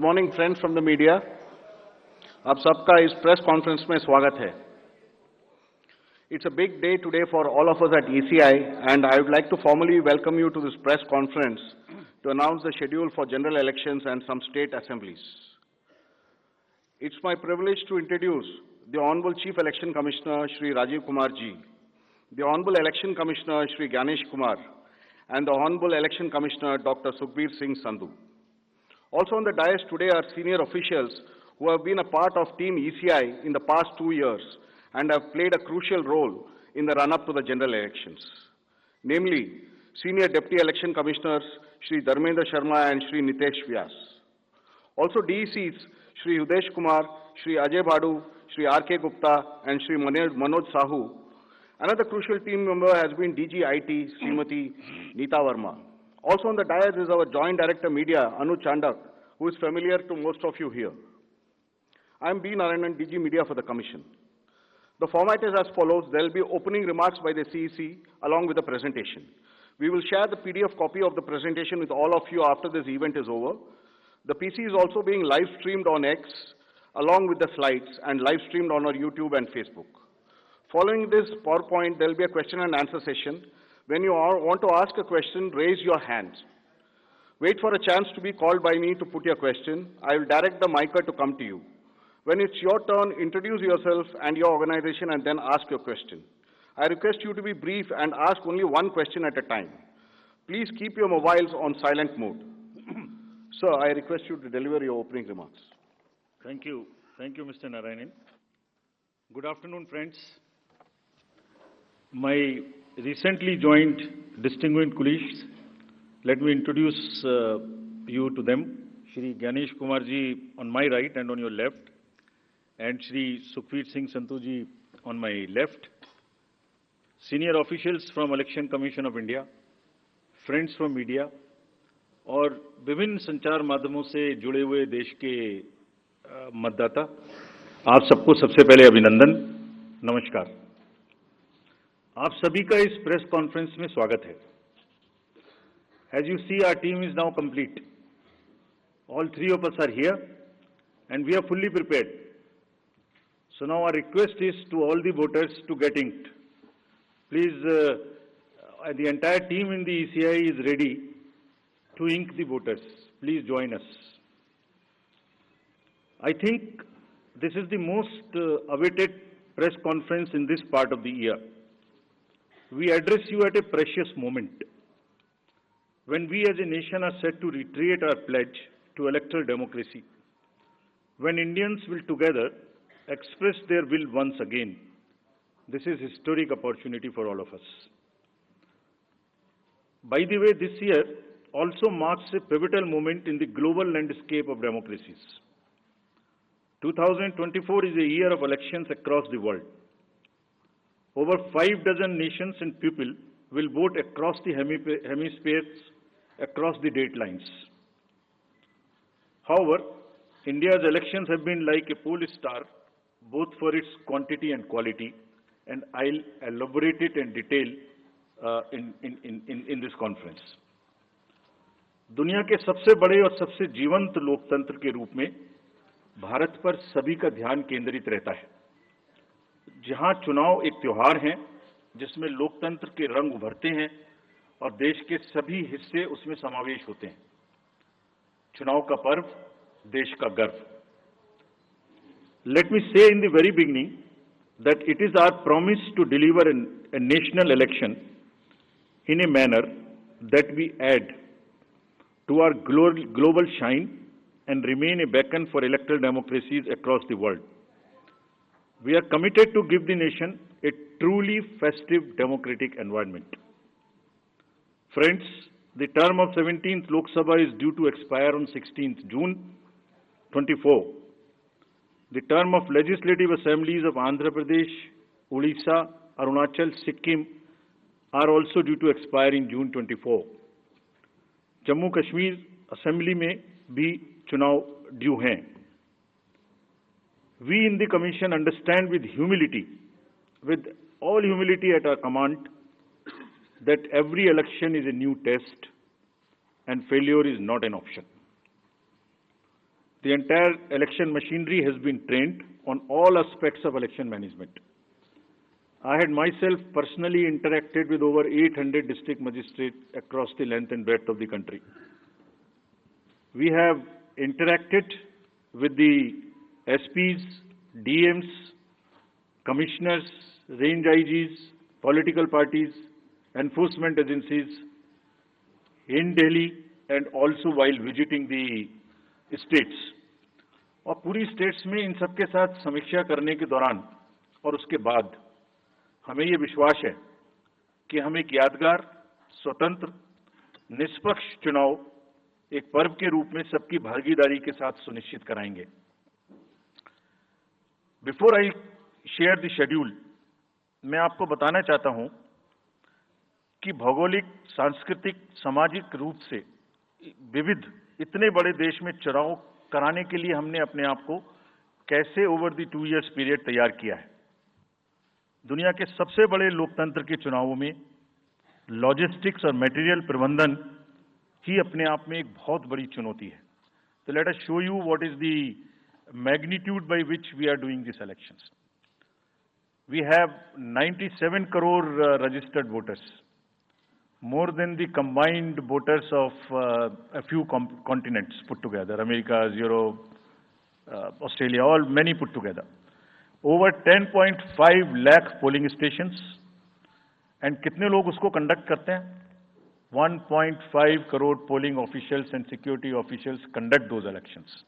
Morning friends from the media. आप सबका इस प्रेस कॉन्फ्रेंस में स्वागत है। It's a big day today for all of us at ECI, and I would like to formally welcome you to this press conference to announce the schedule for general elections and some state assemblies. It's my privilege to introduce the Honorable Chief Election Commissioner Shri Rajiv Kumar Ji, the Honorable Election Commissioner Shri Ganesh Kumar, and the Honorable Election Commissioner Dr. Sukhbir Singh Sandhu. Also on the dais today are senior officials who have been a part of Team ECI in the past 2 years and have played a crucial role in the run-up to the general elections. Namely, Senior Deputy Election Commissioners Shri Dharmendra Sharma and Shri Nitesh Vyas. Also DECs Shri Udesh Kumar, Shri Ajay Bhadu, Shri R.K. Gupta and Shri Manoj Sahu. Another crucial team member has been DG IT Srimati Neeta Verma. Also on the dais is our Joint Director Media, Anu Chandak, who is familiar to most of you here. I am B. Narayanan, DG Media for the Commission. The format is as follows. There will be opening remarks by the CEC along with the presentation. We will share the PDF copy of the presentation with all of you after this event is over. The PC is also being live streamed on X along with the slides and live streamed on our YouTube and Facebook. Following this PowerPoint, there will be a question and answer session. When you want to ask a question, raise your hand. Wait for a chance to be called by me to put your question. I will direct the mic to come to you. When it's your turn, introduce yourself and your organization and then ask your question. I request you to be brief and ask only one question at a time. Please keep your mobiles on silent mode. Sir, I request you to deliver your opening remarks. Thank you. Thank you, Mr. Narayanan. Good afternoon, friends. My recently joined distinguished colleagues, let me introduce you to them. Shri Ganesh Kumar ji on my right and on your left, and Shri Sukhbir Singh Sandhu ji on my left. Senior officials from Election Commission of India, friends from media, और विभिन्न संचार माध्यमों से जुड़े हुए देश के मतदाता, आप सबको सबसे पहले अभिनंदन, नमस्कार। आप सभी का इस प्रेस कॉन्फ्रेंस में स्वागत है। As you see, our team is now complete. All three of us are here and we are fully prepared. So now our request is to all the voters to get inked. Please, the entire team in the ECI is ready to ink the voters. Please join us. I think this is the most awaited press conference in this part of the year. We address you at a precious moment when we as a nation are set to reiterate our pledge to electoral democracy, when Indians will together express their will once again. This is a historic opportunity for all of us. By the way, this year also marks a pivotal moment in the global landscape of democracies. 2024 is a year of elections across the world. Over 6 nations and people will vote across the hemispheres, across the date lines. However, India's elections have been like a pole star, both for its quantity and quality, and I'll elaborate it in detail in this conference. दुनिया के सबसे बड़े और सबसे जीवंत लोकतंत्र के रूप में भारत पर सभी का ध्यान केंद्रित रहता है। जहां चुनाव एक त्योहार है जिसमें लोकतंत्र के रंग उभरते हैं और देश के सभी हिस्से उसमें समावेश होते हैं। चुनाव का पर्व, देश का गर्व। Let me say in the very beginning that it is our promise to deliver a national election in a manner that we add to our global shine and remain a beacon for electoral democracies across the world. We are committed to give the nation a truly festive democratic environment. Friends, the term of 17th Lok Sabha is due to expire on 16th June 24. The term of legislative assemblies of Andhra Pradesh, Odisha, Arunachal, Sikkim are also due to expire in June 24. Jammu Kashmir assembly में भी चुनाव due हैं। We in the Commission understand with all humility at our command, that every election is a new test and failure is not an option. The entire election machinery has been trained on all aspects of election management. I had myself personally interacted with over 800 district magistrates across the length and breadth of the country. We have interacted with the SPs, DMs, commissioners, range IGs, political parties, enforcement agencies in Delhi and also while visiting the states. और पूरी states में इन सबके साथ समीक्षा करने के दौरान और उसके बाद हमें ये विश्वास है कि हम एक यादगार, स्वतंत्र, निष्पक्ष चुनाव एक पर्व के रूप में सबकी भागीदारी के साथ सुनिश्चित कराएंगे। Before I share the schedule, मैं आपको बताना चाहता हूं कि भौगोलिक, सांस्कृतिक, सामाजिक रूप से विविध इतने बड़े देश में चुनाव कराने के लिए हमने अपने आप को कैसे ओवर द 2 इयर्स पीरियड तैयार किया है। दुनिया के सबसे बड़े लोकतंत्र के चुनावों में लॉजिस्टिक्स और मटेरियल प्रबंधन ही अपने आप में एक बहुत बड़ी चुनौती है। तो let us show you what is the magnitude by which we are doing this elections. We have 97 crore registered voters, more than the combined voters of a few continents put together, America, Europe, Australia, many put together. Over 10.5 lakh polling stations, and कितने लोग उसको conduct करते हैं? 1.5 crore polling officials and security officials conduct those elections.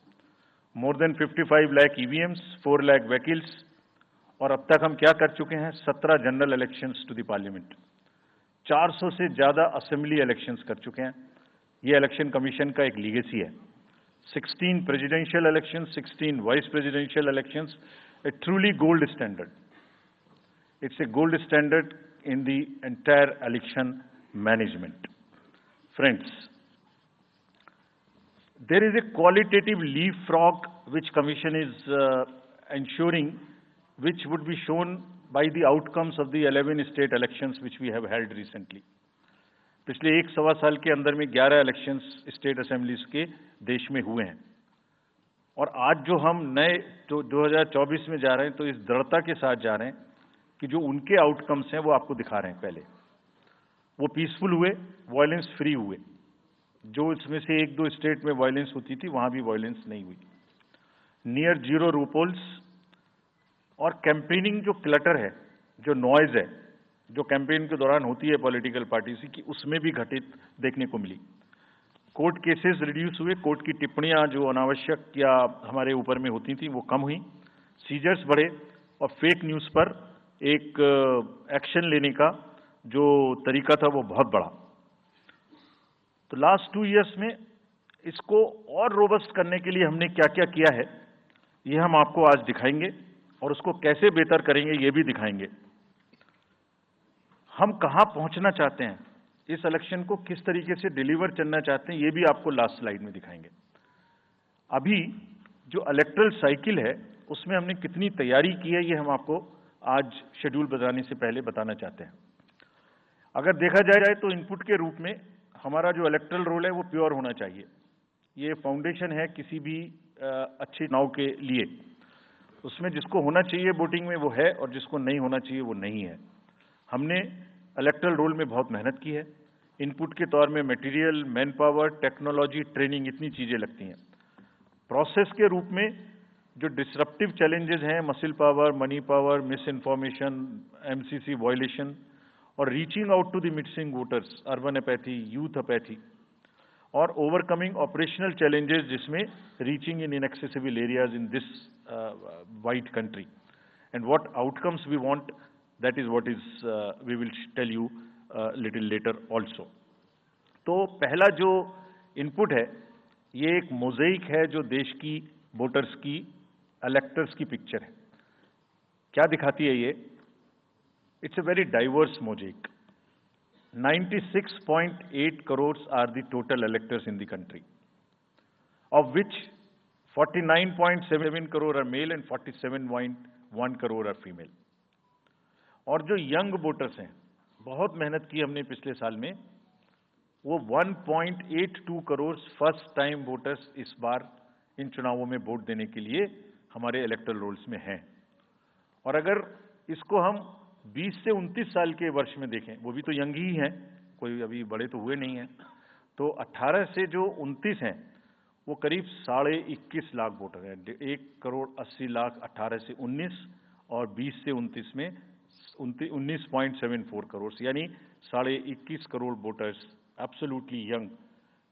More than 55 lakh EVMs, 4 lakh vehicles, और अब तक हम क्या कर चुके हैं? 17 general elections to the parliament, 400 से ज्यादा असेंबली इलेक्शंस कर चुके हैं। ये इलेक्शन कमीशन का एक लीगेसी है। 16 presidential elections, 16 vice presidential elections, A truly gold standard. It's a gold standard in the entire election management. Friends, there is a qualitative leapfrog which commission is ensuring, which would be shown by the outcomes of the 11 state elections which we have held recently. पिछले 1-1.25 साल के अंदर में 11 elections state assemblies के देश में हुए हैं, और आज जो हम नए 2024 में जा रहे हैं तो इस दृढ़ता के साथ जा रहे हैं कि जो उनके आउटकम्स हैं वो आपको दिखा रहे हैं। पहले वो पीसफुल हुए, वायलेंस फ्री हुए। जो इसमें से 1-2 स्टेट में वायलेंस होती थी वहां भी वायलेंस नहीं हुई। नियर जीरो रूपोल्स, और कैंपेनिंग जो क्लटर है, जो नॉइज है, जो कैंपेन के दौरान होती है पॉलिटिकल पार्टीज की, उसमें भी घटित देखने को मिली। कोर्ट केसेस रिड्यूस हुए, कोर्ट की टिप्पणियां जो अनावश्यक या हमारे ऊपर में होती थी वो कम हुई। सीजर्स बढ़े, और फेक न्यूज पर एक एक्शन लेने का जो तरीका था वो बहुत बढ़ा। तो लास्ट 2 इयर्स में इसको और रोबस्ट करने के लिए हमने क्या क्या किया है ये हम आपको आज दिखाएंगे, और उसको कैसे बेहतर करेंगे ये भी दिखाएंगे। हम कहां पहुंचना चाहते हैं, इस इलेक्शन को किस तरीके से डिलीवर करना चाहते हैं, ये भी आपको लास्ट स्लाइड में दिखाएंगे। अभी जो इलेक्टरल साइकिल है उसमें हमने कितनी तैयारी की है ये हम आपको आज शेड्यूल बताने से पहले बताना चाहते हैं। अगर देखा जाए तो इनपुट के रूप में हमारा जो इलेक्टरल रोल है वो प्योर होना चाहिए। ये फाउंडेशन है किसी भी अच्छे चुनाव के लिए। उसमें जिसको होना चाहिए वोटिंग में वो है, और जिसको नहीं होना चाहिए वो नहीं है। हमने इलेक्टरल रोल में बहुत मेहनत की है। इनपुट के तौर में material, man power, technology, training, इतनी चीजें लगती हैं। प्रोसेस के रूप में जो डिसरप्टिव चैलेंजेस हैं, muscle power, money power, misinformation, MCC violation, और reaching out to the missing voters, urban apathy, youth apathy, और ओवरकमिंग ऑपरेशनल चैलेंजेस जिसमें reaching in inaccessible areas in this wide country, and what outcomes we want, that is what is we will tell you little later also. तो पहला जो input है ये एक मोज़ेइक है जो देश की वोटर्स की, इलेक्टर्स की पिक्चर है। क्या दिखाती है ये? It's a very diverse mosaic. 96.8 crores are the total electors in the country, of which 49.7 crore are male and 47.1 crore are female. और जो यंग वोटर्स हैं, बहुत मेहनत की हमने पिछले साल में, वो 1.82 करोड़ फर्स्ट टाइम वोटर्स इस बार इन चुनावों में वोट देने के लिए हमारे इलेक्टोरल रोल्स में हैं। और अगर इसको हम 20 से 29 साल के वर्ष में देखें, वो भी तो यंग ही हैं, कोई अभी बड़े तो हुए नहीं हैं, तो 18 से जो 29 हैं वो करीब 21.5 लाख वोटर हैं। 1,80,00,000 18 से 19 और 20 से 29 में 19.74 करोड़, यानी 21.5 करोड़ वोटर्स एब्सोल्युटली यंग,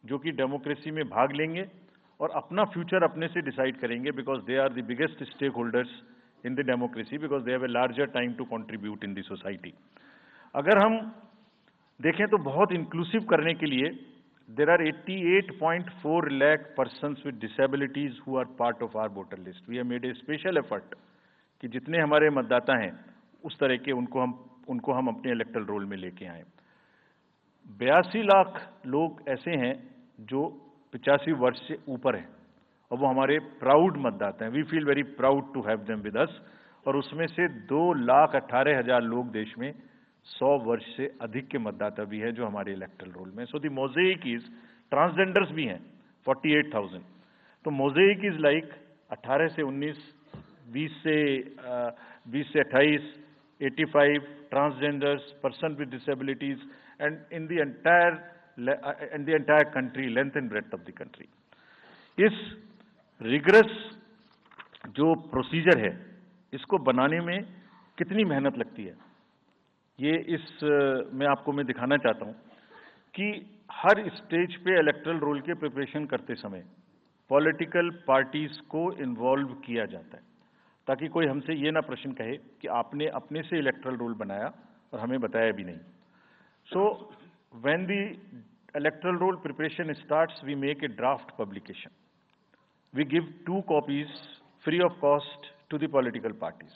जो कि डेमोक्रेसी में भाग लेंगे और अपना फ्यूचर अपने से डिसाइड करेंगे, because they are the biggest stake holders in the democracy, because they have a larger time to contribute in the society. अगर हम देखें तो बहुत इंक्लूसिव करने के लिए there are 88.4 lakh persons with disabilities who are part of our voter list. We have made a special effort कि जितने हमारे मतदाता हैं उस तरह के उनको हम अपने इलेक्टोरल रोल में लेके आए। 82 लाख लोग ऐसे हैं जो 85 वर्ष से ऊपर हैं और वो हमारे प्राउड मतदाता हैं। We feel very proud to have them with us. और उसमें से 2,18,000 लोग देश में 100 वर्ष से अधिक के मतदाता भी हैं जो हमारे इलेक्टोरल रोल में। So the mosaic is, transgenders भी हैं 48,000। तो मोज़ेक इज लाइक 18 से 19, 20 से 28, 85 transgenders, person with disabilities, and in the entire country, length and breadth of the country. इस रिगरस जो प्रोसीजर है इसको बनाने में कितनी मेहनत लगती है, ये मैं आपको दिखाना चाहता हूं कि हर स्टेज पे इलेक्टोरल रोल के प्रिपरेशन करते समय पॉलिटिकल पार्टीज को इन्वॉल्व किया जाता है, ताकि कोई हमसे ये ना प्रश्न कहे कि आपने अपने से इलेक्टोरल रोल बनाया और हमें बताया भी नहीं। So when the electoral roll preparation starts, we make a draft publication. We give 2 copies free of cost to the political parties.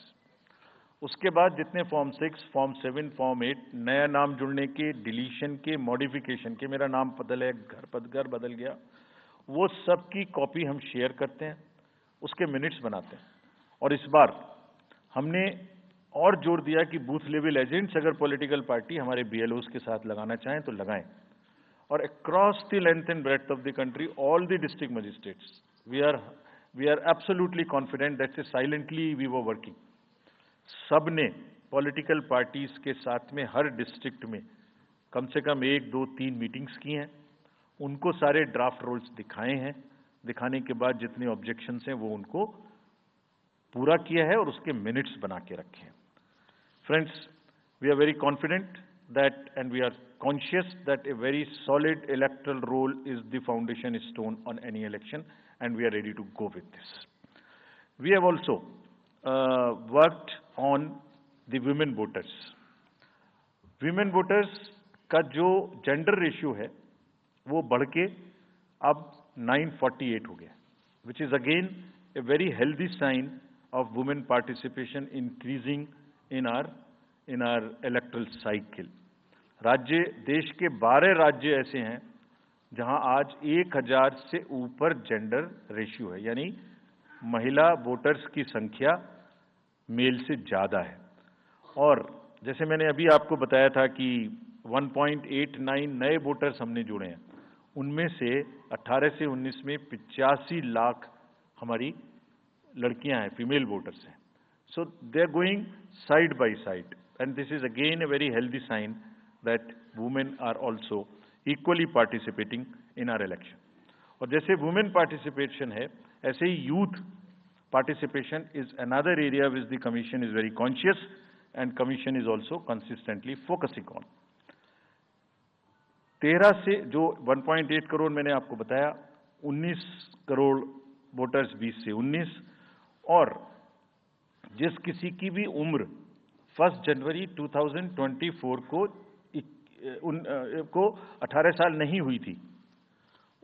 उसके बाद जितने फॉर्म 6, फॉर्म 7, फॉर्म 8, नया नाम जुड़ने के, डिलीशन के, मॉडिफिकेशन के, मेरा नाम बदल है, घर बदल गया, वो सब की कॉपी हम शेयर करते हैं, उसके मिनट्स बनाते हैं। और इस बार हमने और जोर दिया कि बूथ लेवल एजेंट्स अगर पॉलिटिकल पार्टी हमारे BLOs के साथ लगाना चाहें तो लगाएं। और across the length and breadth of the country, all the district magistrates, we are absolutely confident that silently we were working. सब ने पॉलिटिकल पार्टीज के साथ में हर डिस्ट्रिक्ट में कम से कम 1, 2, 3 मीटिंग्स की हैं, उनको सारे ड्राफ्ट रोल्स दिखाए हैं। दिखाने के बाद जितने ऑब्जेक्शंस हैं वो उनको पूरा किया है और उसके मिनट्स बना के रखे हैं। Friends, we are very confident that and we are conscious that a very solid electoral roll is the foundation stone on any election, and we are ready to go with this. We have also worked on the women voters. Women voters का जो gender ratio है वो बढ़ के अब 948 हो गया, which is again a very healthy sign of women participation increasing in our electoral cycle. देश के 12 राज्य ऐसे हैं जहां आज 1000 से ऊपर जेंडर रेशियो है, यानी महिला वोटर्स की संख्या मेल से ज्यादा है। और जैसे मैंने अभी आपको बताया था कि 1.89 नए वोटर्स हमने जुड़े हैं, उनमें से 18 से 19 में 85 लाख हमारी लड़कियां हैं, फीमेल वोटर्स हैं। So they are going side by side, and this is again a very healthy sign that women are also equally participating in our election. और जैसे वुमेन पार्टिसिपेशन है, ऐसे ही youth participation is another area which the Commission is very conscious, and Commission is also consistently focusing on. 13 से जो 1.8 करोड़ मैंने आपको बताया, 19 करोड़ वोटर्स 20 से 19, और जिस किसी की भी उम्र 1 जनवरी 2024 को 18 साल नहीं हुई थी,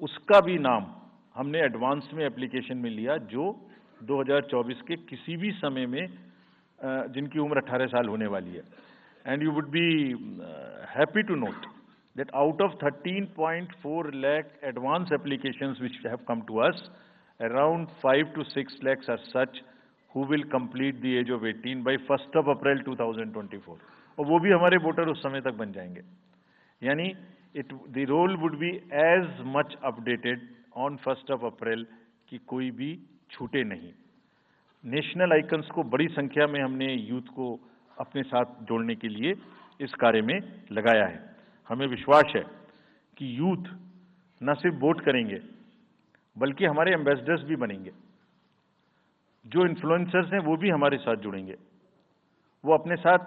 उसका भी नाम हमने एडवांस में एप्लीकेशन में लिया, जो 2024 के किसी भी समय में जिनकी उम्र 18 साल होने वाली है। And you would be happy to note that out of 13.4 lakh advance applications which have come to us, around 5 to 6 lakhs are such who will complete the age of 18 by 1 April 2024, और वो भी हमारे voter उस समय तक बन जाएंगे। यानी the roll would be as much updated on 1 April कि कोई भी छूटे नहीं। नेशनल आइकन्स को बड़ी संख्या में हमने यूथ को अपने साथ जोड़ने के लिए इस कार्य में लगाया है। हमें विश्वास है कि यूथ न सिर्फ वोट करेंगे बल्कि हमारे एम्बेसडर्स भी बनेंगे। जो इन्फ्लुएंसर्स हैं वो भी हमारे साथ जुड़ेंगे। वो अपने साथ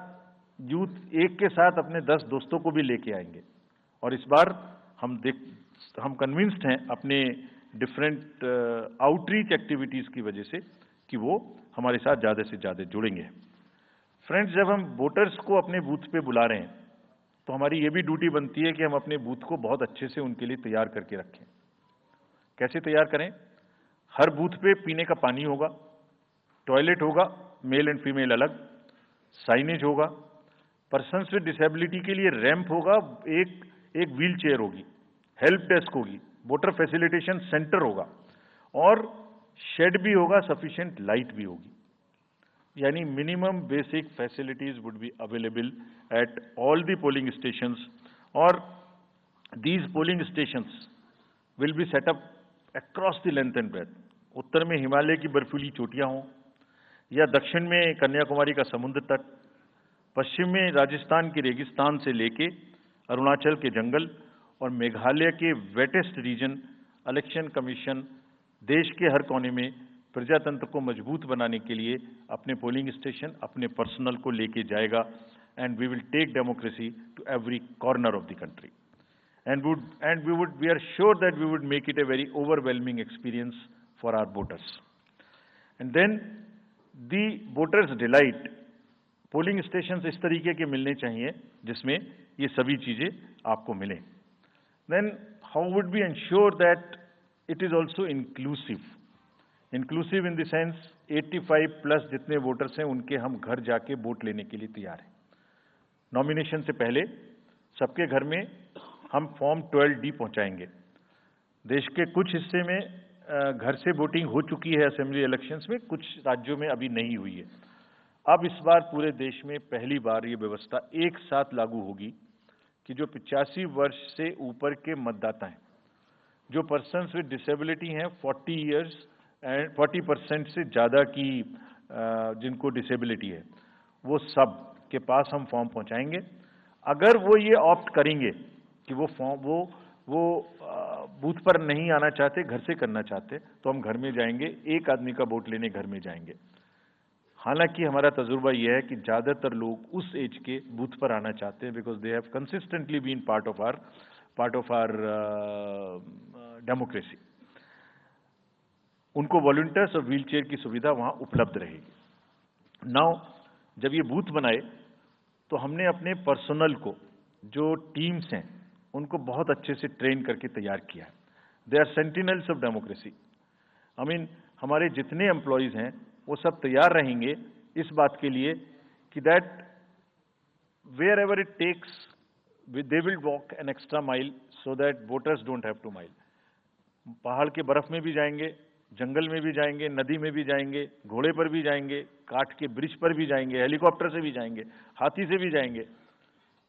यूथ एक के साथ अपने 10 दोस्तों को भी लेके आएंगे। और इस बार हम कन्विंस्ड हैं अपने डिफरेंट आउटरीच एक्टिविटीज की वजह से कि वो हमारे साथ ज़्यादा से ज़्यादा जुड़ेंगे। फ्रेंड्स, जब हम वोटर्स को अपने बूथ पे बुला रहे हैं तो हमारी ये भी ड्यूटी बनती है कि हम अपने बूथ को बहुत अच्छे से उनके लिए तैयार करके रखें। कैसे तैयार करें? हर बूथ पे पीने का पानी होगा, टॉयलेट होगा, मेल एंड फीमेल अलग, साइनेज होगा, पर्सन्स विद डिसेबिलिटी के लिए रैंप होगा, एक व्हील चेयर होगी, हेल्प डेस्क होगी, वोटर फैसिलिटेशन सेंटर होगा और शेड भी होगा, सफिशिएंट लाइट भी होगी। यानी minimum basic facilities would be available at all the polling stations और these polling stations will be set up across the length and breadth. उत्तर में हिमालय की बर्फीली चोटियां हों या दक्षिण में कन्याकुमारी का समुद्र तट, पश्चिम में राजस्थान के रेगिस्तान से लेके अरुणाचल के जंगल और मेघालय के वेटेस्ट रीजन, इलेक्शन कमीशन देश के हर कोने में प्रजातंत्र को मजबूत बनाने के लिए अपने पोलिंग स्टेशन, अपने पर्सनल को लेके जाएगा। And we will take democracy to every corner of the country and we are sure that we would make it a very overwhelming experience for our voters. And then the voters delight, polling stations इस तरीके के मिलने चाहिए जिसमें ये सभी चीजें आपको मिलें। Then how would we ensure that it is also inclusive? Inclusive in the sense 85 plus जितने वोटर्स हैं उनके हम घर जाके वोट लेने के लिए तैयार हैं। नॉमिनेशन से पहले सबके घर में हम फॉर्म 12D पहुंचाएंगे। देश के कुछ हिस्से में घर से वोटिंग हो चुकी है असेंबली इलेक्शंस में, कुछ राज्यों में अभी नहीं हुई है। अब इस बार पूरे देश में पहली बार ये व्यवस्था एक साथ लागू होगी कि जो 85 वर्ष से ऊपर के मतदाता हैं, जो पर्सन्स विद डिसेबिलिटी हैं 40 इयर्स एंड 40% से ज़्यादा की जिनको डिसेबिलिटी है, वो सब के पास हम फॉर्म पहुंचाएंगे। अगर वो ये ऑप्ट करेंगे कि वो बूथ पर नहीं आना चाहते, घर से करना चाहते, तो हम घर में जाएंगे, एक आदमी का वोट लेने घर में जाएंगे। हालांकि हमारा तजुर्बा यह है कि ज़्यादातर लोग उस एज के बूथ पर आना चाहते हैं because they have consistently been part of our democracy. उनको वॉलंटियर्स और व्हील चेयर की सुविधा वहाँ उपलब्ध रहेगी। नाउ जब ये बूथ बनाए तो हमने अपने पर्सनल को, जो टीम्स हैं, उनको बहुत अच्छे से ट्रेन करके तैयार किया है। They are sentinels of democracy. I mean हमारे जितने एम्प्लॉयज हैं वो सब तैयार रहेंगे इस बात के लिए कि that wherever it takes they will walk an extra mile so that voters don't have to mile. पहाड़ के बर्फ में भी जाएंगे, जंगल में भी जाएंगे, नदी में भी जाएंगे, घोड़े पर भी जाएंगे, काठ के ब्रिज पर भी जाएंगे, हेलीकॉप्टर से भी जाएंगे, हाथी से भी जाएंगे,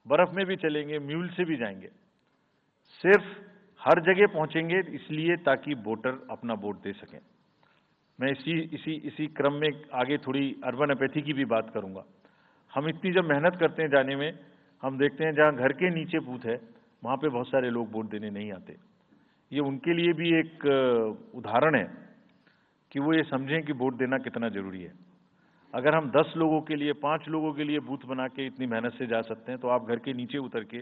बर्फ में भी चलेंगे, म्यूल से भी जाएंगे। सिर्फ हर जगह पहुंचेंगे इसलिए ताकि वोटर अपना वोट दे सकें। मैं इसी क्रम में आगे थोड़ी अर्बन एपैथी की भी बात करूंगा। हम इतनी जब मेहनत करते हैं जाने में, हम देखते हैं जहां घर के नीचे बूथ है वहां पे बहुत सारे लोग वोट देने नहीं आते। ये उनके लिए भी एक उदाहरण है कि वो ये समझें कि वोट देना कितना जरूरी है। अगर हम 10 लोगों के लिए, 5 लोगों के लिए बूथ बना के इतनी मेहनत से जा सकते हैं, तो आप घर के नीचे उतर के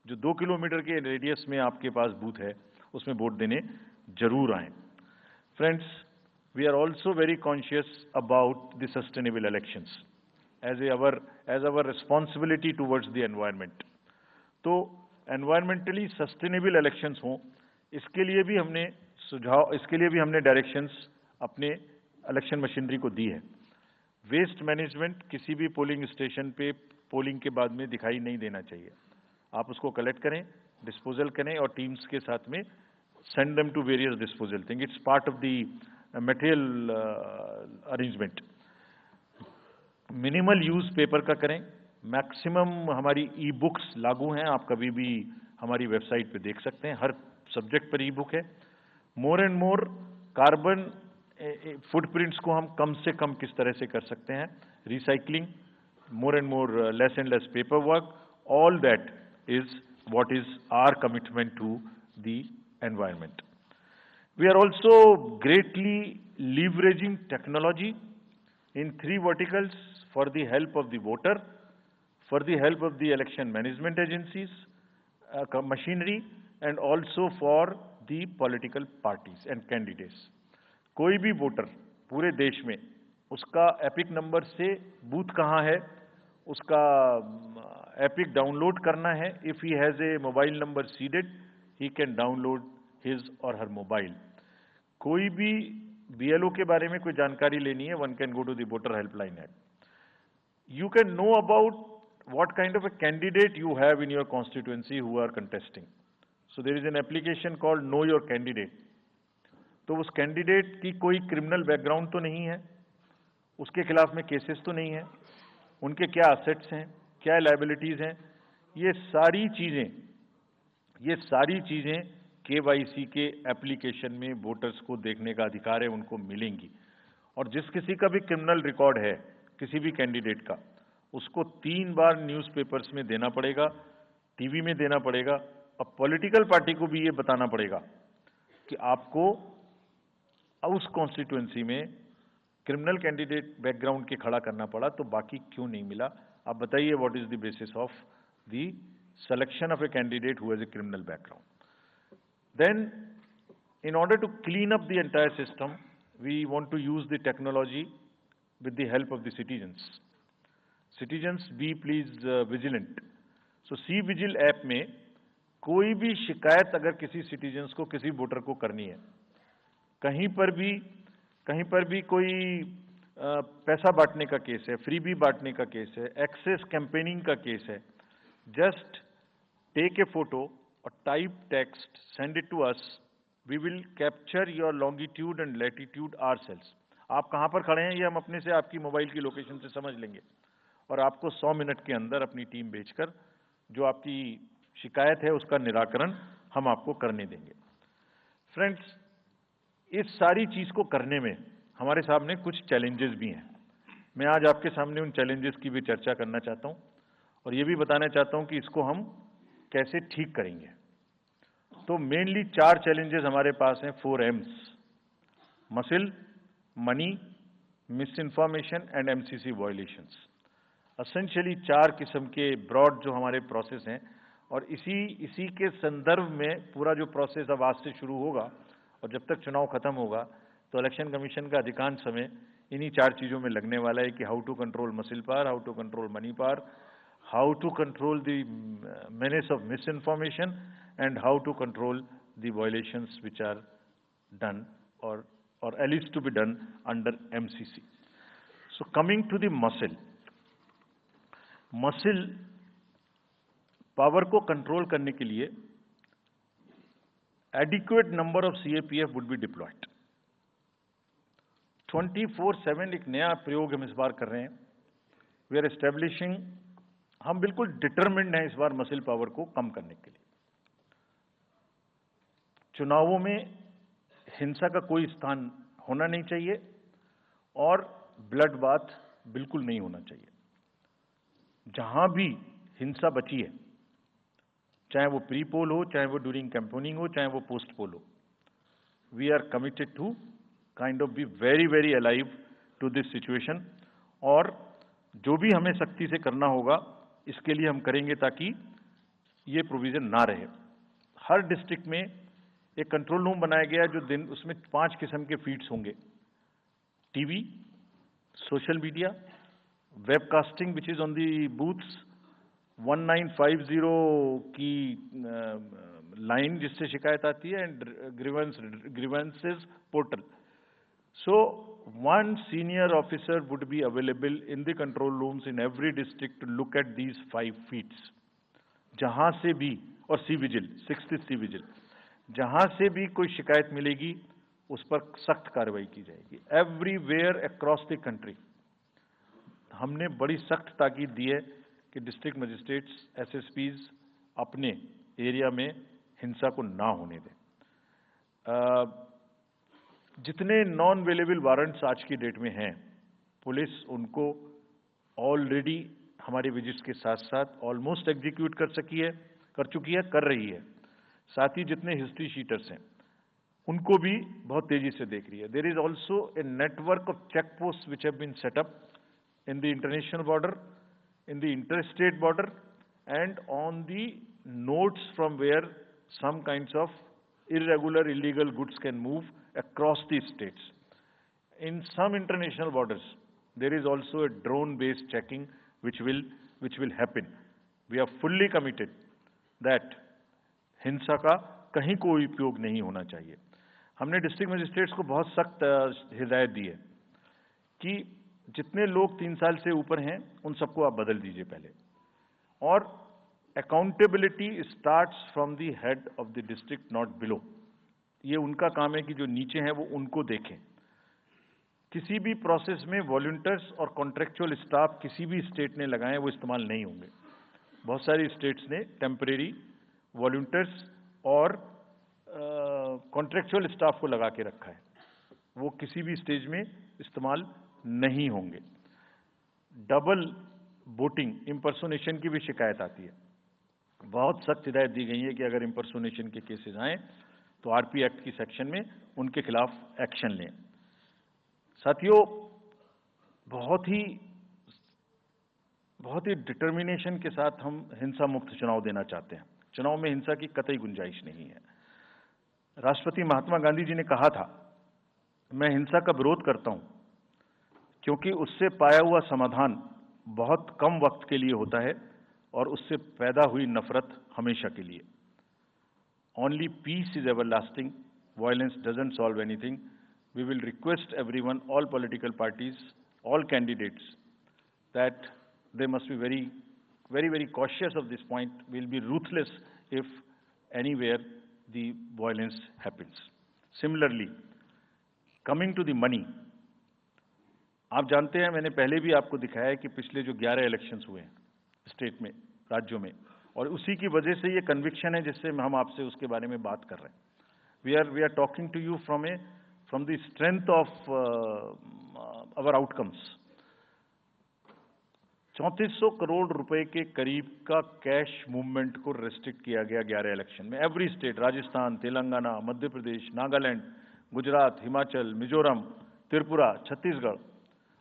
जो 2 किलोमीटर के रेडियस में आपके पास बूथ है उसमें वोट देने जरूर आएं। Friends, we are also very conscious about the sustainable elections as our responsibility towards the environment. तो एनवायरमेंटली सस्टेनेबल इलेक्शंस हों, इसके लिए भी हमने डायरेक्शंस अपने इलेक्शन मशीनरी को दी है। वेस्ट मैनेजमेंट किसी भी पोलिंग स्टेशन पे पोलिंग के बाद में दिखाई नहीं देना चाहिए। आप उसको कलेक्ट करें, डिस्पोजल करें और टीम्स के साथ में send them to various disposal thing. It's part of the material arrangement. Minimal use paper का करें। मैक्सिमम हमारी ई बुक्स लागू हैं, आप कभी भी हमारी वेबसाइट पे देख सकते हैं, हर सब्जेक्ट पर ई बुक है। More and more carbon footprints को हम कम से कम किस तरह से कर सकते हैं, recycling, more and more less and less paperwork, all that is what is our commitment to the environment. We are also greatly leveraging technology in 3 verticals for the help of the voter, for the help of the election management agencies, machinery, and also for the political parties and candidates. कोई भी voter पूरे देश में उसका epic number से booth कहाँ है, उसका एपिक डाउनलोड करना है. If he has a mobile number seeded, he can download his और हर मोबाइल. कोई भी बीएलओ के बारे में कोई जानकारी लेनी है, one can go to the voter helpline app. You can know about what kind of a candidate you have in your constituency who are contesting. So there is an application called Know Your Candidate. तो उस candidate की कोई criminal background तो नहीं है, उसके खिलाफ में केसेस तो नहीं है, उनके क्या असेट्स हैं, क्या लायबिलिटीज हैं, ये सारी चीजें केवाईसी के एप्लीकेशन में वोटर्स को देखने का अधिकार है, उनको मिलेंगी. और जिस किसी का भी क्रिमिनल रिकॉर्ड है किसी भी कैंडिडेट का, उसको 3 बार न्यूज़पेपर्स में देना पड़ेगा, टीवी में देना पड़ेगा, और पॉलिटिकल पार्टी को भी ये बताना पड़ेगा कि आपको उस कॉन्स्टिट्यूएंसी में क्रिमिनल कैंडिडेट बैकग्राउंड के खड़ा करना पड़ा, तो बाकी क्यों नहीं मिला. आप बताइए, what is the basis of the selection of a candidate who has a criminal background. Then in order to clean up the entire system, we want to use the technology with the help of the citizens. Citizens, be please vigilant. So C-Vigil app में कोई भी शिकायत अगर किसी citizens को, किसी voter को करनी है, कहीं पर भी कोई पैसा बांटने का केस है, फ्रीबी बांटने का केस है, एक्सेस कैंपेनिंग का केस है, जस्ट टेक ए फोटो और type text, send it to us. We will capture your longitude and latitude ourselves. आप कहाँ पर खड़े हैं ये हम अपने से आपकी मोबाइल की लोकेशन से समझ लेंगे, और आपको 100 मिनट के अंदर अपनी टीम भेजकर जो आपकी शिकायत है उसका निराकरण हम आपको करने देंगे. फ्रेंड्स, इस सारी चीज को करने में हमारे सामने कुछ चैलेंजेस भी हैं. मैं आज आपके सामने उन चैलेंजेस की भी चर्चा करना चाहता हूं, और ये भी बताना चाहता हूं कि इसको हम कैसे ठीक करेंगे. तो मेनली 4 चैलेंजेस हमारे पास हैं, 4 M's: muscle, money, miss information and MCC violations. Essentially 4 किस्म के ब्रॉड जो हमारे प्रोसेस हैं, और इसी के संदर्भ में पूरा जो प्रोसेस अब आज से शुरू होगा और जब तक चुनाव खत्म होगा, तो इलेक्शन कमीशन का अधिकांश समय इन्हीं 4 चीजों में लगने वाला है कि how to control muscle power, how to control money power, how to control the menace of misinformation, and how to control the violations which are done or alleged to be done under MCC. So coming to the muscle power को control करने के लिए adequate number of CAPF would be deployed. 24/7 एक नया प्रयोग हम इस बार कर रहे हैं. We are establishing, हम बिल्कुल डिटरमिन्ड हैं इस बार मसिल पावर को कम करने के लिए. चुनावों में हिंसा का कोई स्थान होना नहीं चाहिए, और ब्लड बाथ बिल्कुल नहीं होना चाहिए. जहां भी हिंसा बची है, चाहे वो प्री पोल हो, चाहे वो ड्यूरिंग कैंपेनिंग हो, चाहे वो पोस्ट पोल हो, we are committed to kind of be very very alive to this situation. और जो भी हमें सख्ती से करना होगा इसके लिए हम करेंगे, ताकि ये प्रोविजन ना रहे. हर डिस्ट्रिक्ट में एक कंट्रोल रूम बनाया गया जो दिन, उसमें 5 किस्म के फीड्स होंगे: TV, social media, webcasting which is on the booths, 1950 की लाइन जिससे शिकायत आती है, and grievances portal. So one senior officer would be available in the control rooms in every district to look at these 5 feeds. जहां से भी, और C-Vigil, 6th C-Vigil, जहां से भी कोई शिकायत मिलेगी उस पर सख्त कार्रवाई की जाएगी. एवरीवेयर अक्रॉस द कंट्री हमने बड़ी सख्त ताकीद दी है कि डिस्ट्रिक्ट मजिस्ट्रेट्स, SSPs अपने एरिया में हिंसा को ना होने दें. जितने नॉन अवेलेबल वारंट्स आज की डेट में हैं, पुलिस उनको ऑलरेडी हमारे विजिट्स के साथ साथ ऑलमोस्ट एग्जीक्यूट कर चुकी है, कर रही है। साथ ही जितने हिस्ट्री शीटर्स हैं उनको भी बहुत तेजी से देख रही है। There is also a network of check post which have been set up in the international border, in the interstate border, and on the nodes from where some kinds of irregular, illegal goods can move across the states. In some international borders, there is also a drone-based checking which will happen. We are fully committed that हिंसा का कहीं कोई उपयोग नहीं होना चाहिए। हमने district magistrates को बहुत सख्त हिदायत दी है कि जितने लोग 3 साल से ऊपर हैं उन सबको आप बदल दीजिए पहले, और accountability starts from the head of the district, not below. ये उनका काम है कि जो नीचे हैं वो उनको देखें। किसी भी प्रोसेस में वॉलंटियर्स और कॉन्ट्रेक्चुअल स्टाफ किसी भी स्टेट ने लगाए वो इस्तेमाल नहीं होंगे। बहुत सारी स्टेट्स ने टेम्परेरी वॉलंटियर्स और कॉन्ट्रेक्चुअल स्टाफ को लगा के रखा है, वो किसी भी स्टेज में इस्तेमाल नहीं होंगे। डबल वोटिंग, इम्पर्सोनेशन की भी शिकायत आती है। बहुत सख्त हिदायत दी गई है कि अगर इम्पर्सोनेशन के केसेस आए तो आरपी एक्ट की सेक्शन में उनके खिलाफ एक्शन लें। साथियों, बहुत ही डिटर्मिनेशन के साथ हम हिंसा मुक्त चुनाव देना चाहते हैं। चुनाव में हिंसा की कतई गुंजाइश नहीं है। राष्ट्रपति महात्मा गांधी जी ने कहा था, मैं हिंसा का विरोध करता हूं क्योंकि उससे पाया हुआ समाधान बहुत कम वक्त के लिए होता है और उससे पैदा हुई नफरत हमेशा के लिए। Only peace is everlasting, violence doesn't solve anything. We will request everyone, all political parties, all candidates, that they must be very cautious of this point. We'll be ruthless if anywhere the violence happens. Similarly, coming to the money, आप जानते हैं, मैंने पहले भी आपको दिखाया है कि पिछले जो 11 इलेक्शंस हुए हैं स्टेट में, राज्यों में, और उसी की वजह से ये कन्विक्शन है जिससे हम आपसे उसके बारे में बात कर रहे हैं। We are talking to you from the strength of our outcomes. 3400 crore रुपए के करीब का कैश मूवमेंट को रेस्ट्रिक्ट किया गया 11 इलेक्शन में। एवरी स्टेट, राजस्थान, तेलंगाना, मध्य प्रदेश, नागालैंड, गुजरात, हिमाचल, मिजोरम, त्रिपुरा, छत्तीसगढ़,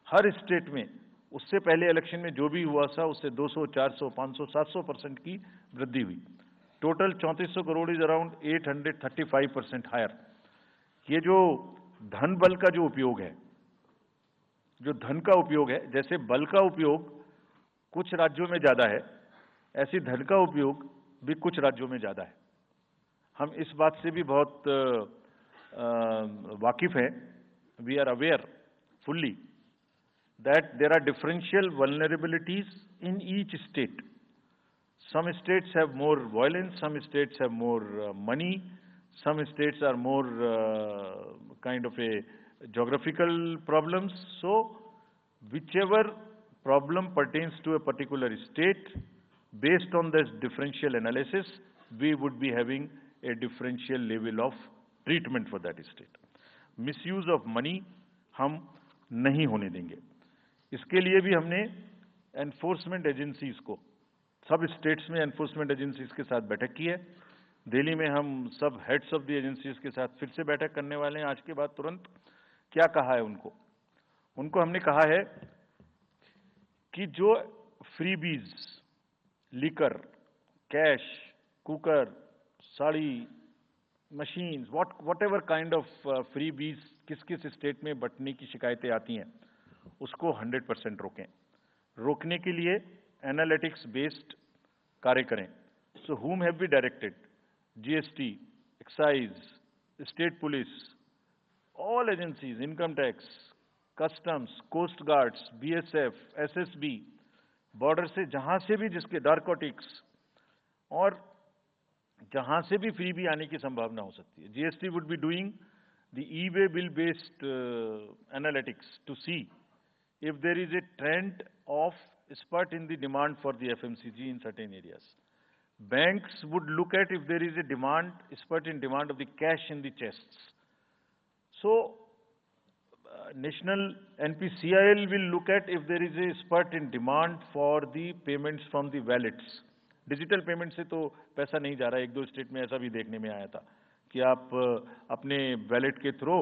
हर स्टेट में उससे पहले इलेक्शन में जो भी हुआ था उससे 200, 400, 500, 700% की वृद्धि हुई। Total 3400 crore is around 835% higher. ये जो धन बल का जो उपयोग है, जो धन का उपयोग है, जैसे बल का उपयोग कुछ राज्यों में ज्यादा है, ऐसी धन का उपयोग भी कुछ राज्यों में ज्यादा है। हम इस बात से भी बहुत वाकिफ हैं। We are aware fully that there are differential vulnerabilities in each state. Some states have more violence, some states have more money, some states are more kind of a geographical problems. So whichever problem pertains to a particular state, based on this differential analysis, we would be having a differential level of treatment for that state. Misuse of money हम नहीं होने देंगे। इसके लिए भी हमने enforcement agencies को, सब स्टेट्स में एनफोर्समेंट एजेंसीज के साथ बैठक की है। दिल्ली में हम सब हेड्स ऑफ द एजेंसीज के साथ फिर से बैठक करने वाले हैं आज के बाद तुरंत। क्या कहा है उनको हमने कहा है कि जो freebies, liquor, cash, cooker, sari, machines, what ever kind of freebies किस किस स्टेट में बंटने की शिकायतें आती हैं, उसको 100% रोकें। रोकने के लिए एनालिटिक्स बेस्ड कार्य करें। So whom have we directed? GST, excise, state police, all agencies, income tax, customs, coast guards, BSF, SSB, border से जहां से भी जिसके नारकोटिक्स और जहां से भी फ्री भी आने की संभावना हो सकती है। GST would be doing the e-way bill based analytics to see if there is a trend of spurt in the demand for the FMCG in certain areas. Banks would look at if there is a spurt in demand of the cash in the chests. So National NPCIL will look at if there is a spurt in demand for the payments from the wallets. Digital payment से तो पैसा नहीं जा रहा है, एक दो state में ऐसा भी देखने में आया था कि आप अपने वैलेट के थ्रू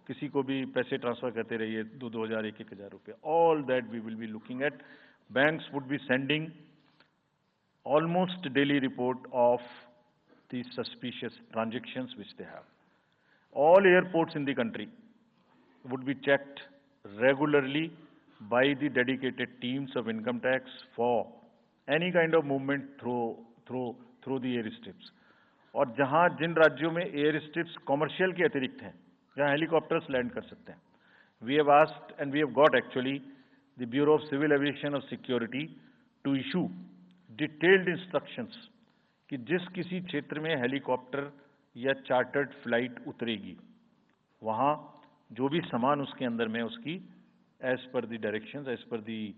किसी को भी पैसे ट्रांसफर करते रहिए, 2,000, 1,000 रुपये. All that we will be looking at. Banks would be sending almost daily report of the suspicious transactions which they have. All airports in the country would be checked regularly by the dedicated teams of income tax for any kind of movement through the airstrips. और जहां जिन राज्यों में airstrips commercial के अतिरिक्त हैं, जहां helicopters land कर सकते हैं, we have asked and we have got actually the Bureau of Civil Aviation of Security to issue detailed instructions कि जिस किसी क्षेत्र में हेलीकॉप्टर या चार्टर्ड फ्लाइट उतरेगी, वहाँ जो भी सामान उसके अंदर में उसकी as per the directions, as per the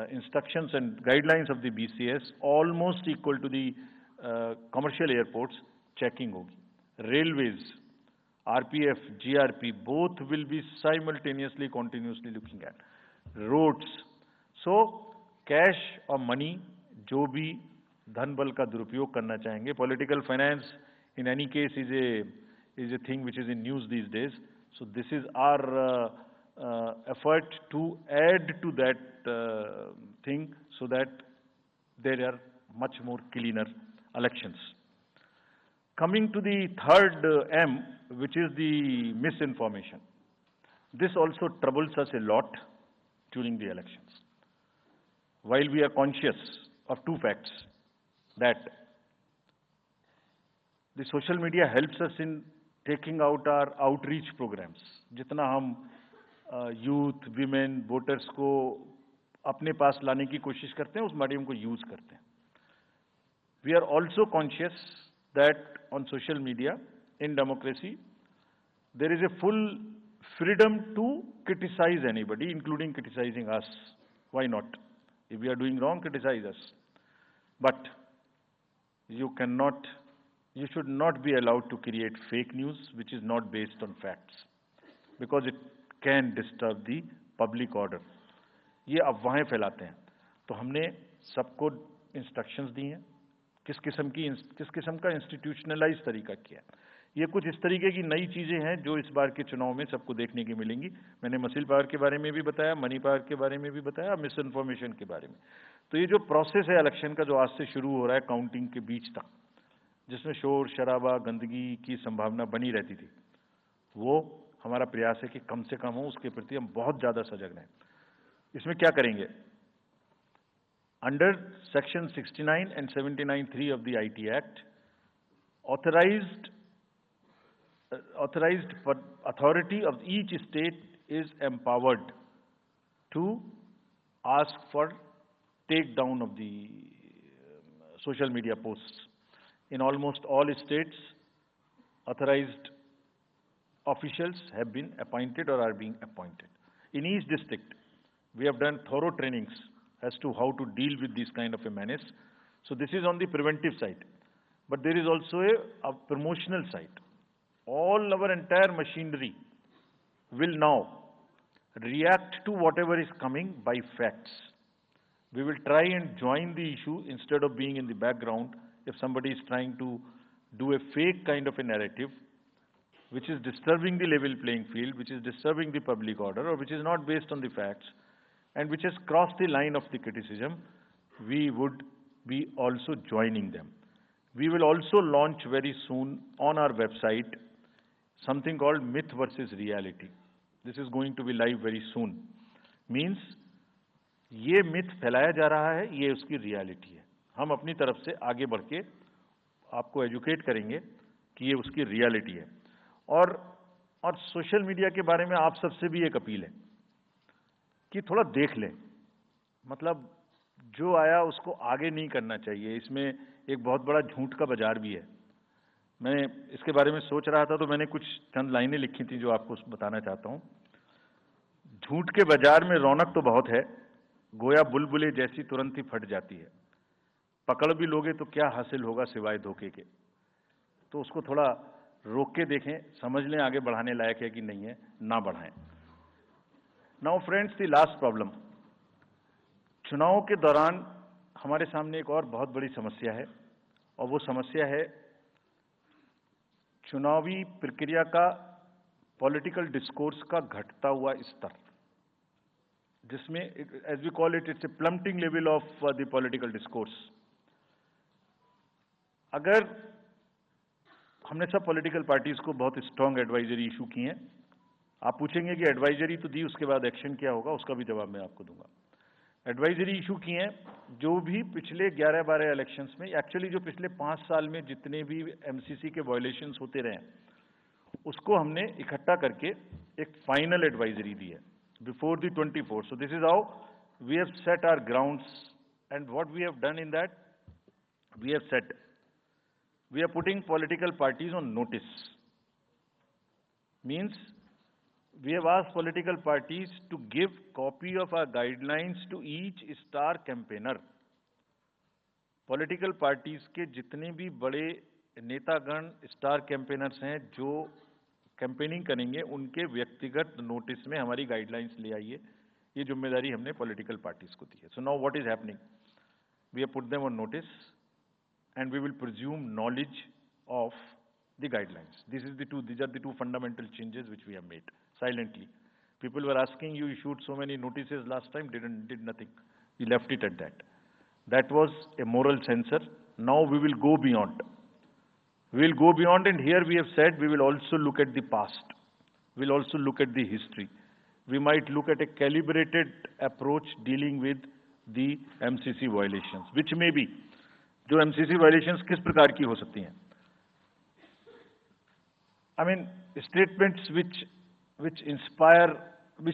instructions and guidelines of the BCS, almost equal to the commercial airports, checking होगी. Railways, RPF, GRP, both will be simultaneously, continuously looking at. Roads. So, cash or money, जो भी धन बल का दुरुपयोग करना चाहेंगे, political finance in any case is a thing which is in news these days. So this is our effort to add to that thing so that there are much more cleaner elections. Coming to the third M, which is the misinformation. This also troubles us a lot during the elections. While we are conscious of two facts, that the social media helps us in taking out our outreach programs. जितना हम youth, women, voters को अपने पास लाने की कोशिश करते हैं, उस माध्यम को यूज करते हैं. We are also conscious that on social media, in democracy, there is a full freedom to criticize anybody, including criticizing us. Why not? If we are doing wrong, criticize us. But you should not be allowed to create fake news which is not based on facts, because it can disturb the public order. ये अफवाहें फैलाते हैं. तो हमने सबको instructions दी हैं, किस किस्म का इंस्टीट्यूशनलाइज तरीका किया है. ये कुछ इस तरीके की नई चीजें हैं जो इस बार के चुनाव में सबको देखने की मिलेंगी. मैंने मसिल पावर के बारे में भी बताया, मनी पावर के बारे में भी बताया, मिस इन्फॉर्मेशन के बारे में. तो ये जो प्रोसेस है इलेक्शन का, जो आज से शुरू हो रहा है काउंटिंग के बीच तक, जिसमें शोर शराबा गंदगी की संभावना बनी रहती थी, वो हमारा प्रयास है कि कम से कम हो. उसके प्रति हम बहुत ज्यादा सजग रहें. इसमें क्या करेंगे? Under section 69 and 79(3) of the IT Act, authorized authority of each state is empowered to ask for takedown of the social media posts. In almost all states, authorized officials have been appointed or are being appointed. In each district, we have done thorough trainings as to how to deal with this kind of a menace. So this is on the preventive side. But there is also a promotional side. All our entire machinery will now react to whatever is coming by facts. We will try and join the issue instead of being in the background. If somebody is trying to do a fake kind of a narrative, which is disturbing the level playing field, which is disturbing the public order, or which is not based on the facts, and which has crossed the line of the criticism, we would be also joining them. We will also launch very soon on our website something called Myth versus Reality. This is going to be live very soon. Means, ये myth फैलाया जा रहा है, ये उसकी reality है. हम अपनी तरफ से आगे बढ़ के आपको एजुकेट करेंगे कि ये उसकी रियलिटी है. और सोशल मीडिया के बारे में आप सबसे भी एक अपील है कि थोड़ा देख लें. मतलब जो आया उसको आगे नहीं करना चाहिए. इसमें एक बहुत बड़ा झूठ का बाजार भी है. मैं इसके बारे में सोच रहा था तो मैंने कुछ चंद लाइनें लिखी थी जो आपको बताना चाहता हूं. झूठ के बाजार में रौनक तो बहुत है, गोया बुलबुले जैसी तुरंत ही फट जाती है. पकड़ भी लोगे तो क्या हासिल होगा सिवाय धोखे के. तो उसको थोड़ा रोक के देखें, समझ लें आगे बढ़ाने लायक है कि नहीं है, ना बढ़ाएं. Now friends, the last problem, चुनाव के दौरान हमारे सामने एक और बहुत बड़ी समस्या है, और वो समस्या है चुनावी प्रक्रिया का, पॉलिटिकल डिस्कोर्स का घटता हुआ स्तर, जिसमें as we call it, it's a plummeting level of the political discourse. अगर हमने सब पॉलिटिकल पार्टीज को बहुत स्ट्रांग एडवाइजरी इशू की हैं, आप पूछेंगे कि एडवाइजरी तो दी, उसके बाद एक्शन क्या होगा, उसका भी जवाब मैं आपको दूंगा। एडवाइजरी इशू की हैं, जो भी पिछले 11-12 इलेक्शंस में, एक्चुअली जो पिछले 5 साल में जितने भी एमसीसी के वायलेशंस होते रहे, उसको हमने इकट्ठा करके एक फाइनल एडवाइजरी दी है before the 24th। So this is how we have set our grounds, and what we have done in that, we have set, we are putting political parties on notice. Means we have asked political parties to give copy of our guidelines to each star campaigner. Political parties के जितने भी बड़े नेतागण star campaigners हैं जो campaigning करेंगे, उनके व्यक्तिगत नोटिस में हमारी गाइडलाइंस ले आइए। ये जिम्मेदारी हमने पॉलिटिकल पार्टीज को दी है। So now what is happening, we have put them on notice and we will presume knowledge of the guidelines. These are the two fundamental changes which we have made silently. People were asking, you issued so many notices last time, did nothing. We left it at that. That was a moral censor. Now we will go beyond. We will go beyond, and here we have said we will also look at the past. We will also look at the history. We might look at a calibrated approach dealing with the MCC violations, which may be, जो MCC violations किस प्रकार की हो सकती हैं। I mean statements which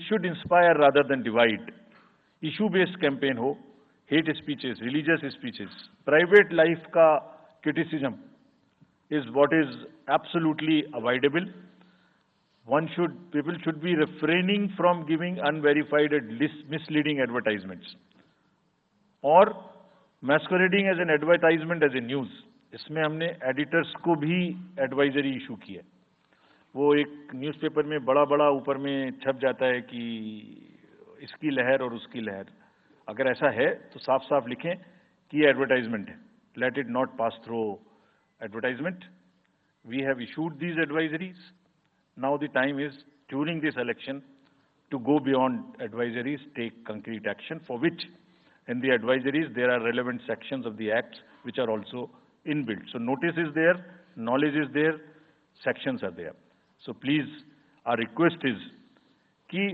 should inspire rather than divide, issue based campaign हो, hate speeches, religious speeches, private life का criticism is what is absolutely avoidable. People should be refraining from giving unverified and misleading advertisements or masquerading as an advertisement as a news. इसमें हमने editors को भी advisory issue की है। वो एक newspaper में बड़ा बड़ा ऊपर में छप जाता है कि इसकी लहर और उसकी लहर। अगर ऐसा है तो साफ साफ लिखें कि ये एडवर्टाइजमेंट है, let it not pass through advertisement. We have issued these advisories, now the time is during this election to go beyond advisories, take concrete action, for which in the advisories there are relevant sections of the acts which are also inbuilt. So notice is there, knowledge is there, sections are there. So please, our request is कि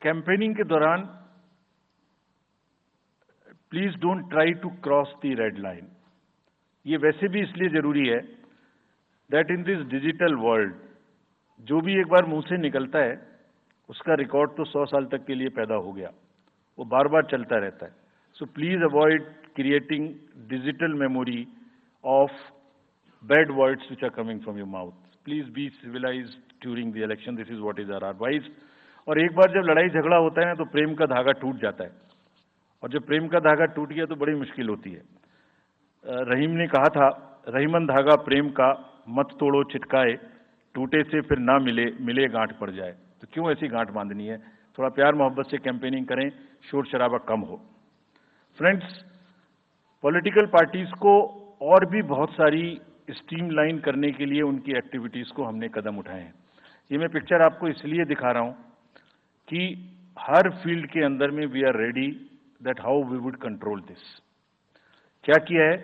campaigning के दौरान please don't try to cross the red line. ये वैसे भी इसलिए जरूरी है that in this digital world जो भी एक बार मुंह से निकलता है उसका रिकॉर्ड तो 100 साल तक के लिए पैदा हो गया, वो बार बार चलता रहता है। So please avoid creating digital memory of bad words which are coming from your mouth. Please be civilised during the election, this is what is our advice. और एक बार जब लड़ाई झगड़ा होता है ना तो प्रेम का धागा टूट जाता है, और जब प्रेम का धागा टूट गया तो बड़ी मुश्किल होती है। रहीम ने कहा था, रहीमन धागा प्रेम का मत तोड़ो चिटकाए, टूटे से फिर ना मिले गांठ पड़ जाए। तो क्यों ऐसी गांठ बांधनी है, थोड़ा प्यार मोहब्बत से कैंपेनिंग करें, शोर शराबा कम हो। फ्रेंड्स, पॉलिटिकल पार्टीज को और भी बहुत सारी स्ट्रीमलाइन करने के लिए उनकी एक्टिविटीज को हमने कदम उठाए हैं। ये मैं पिक्चर आपको इसलिए दिखा रहा हूं कि हर फील्ड के अंदर में we are ready that how we would control this. क्या किया है,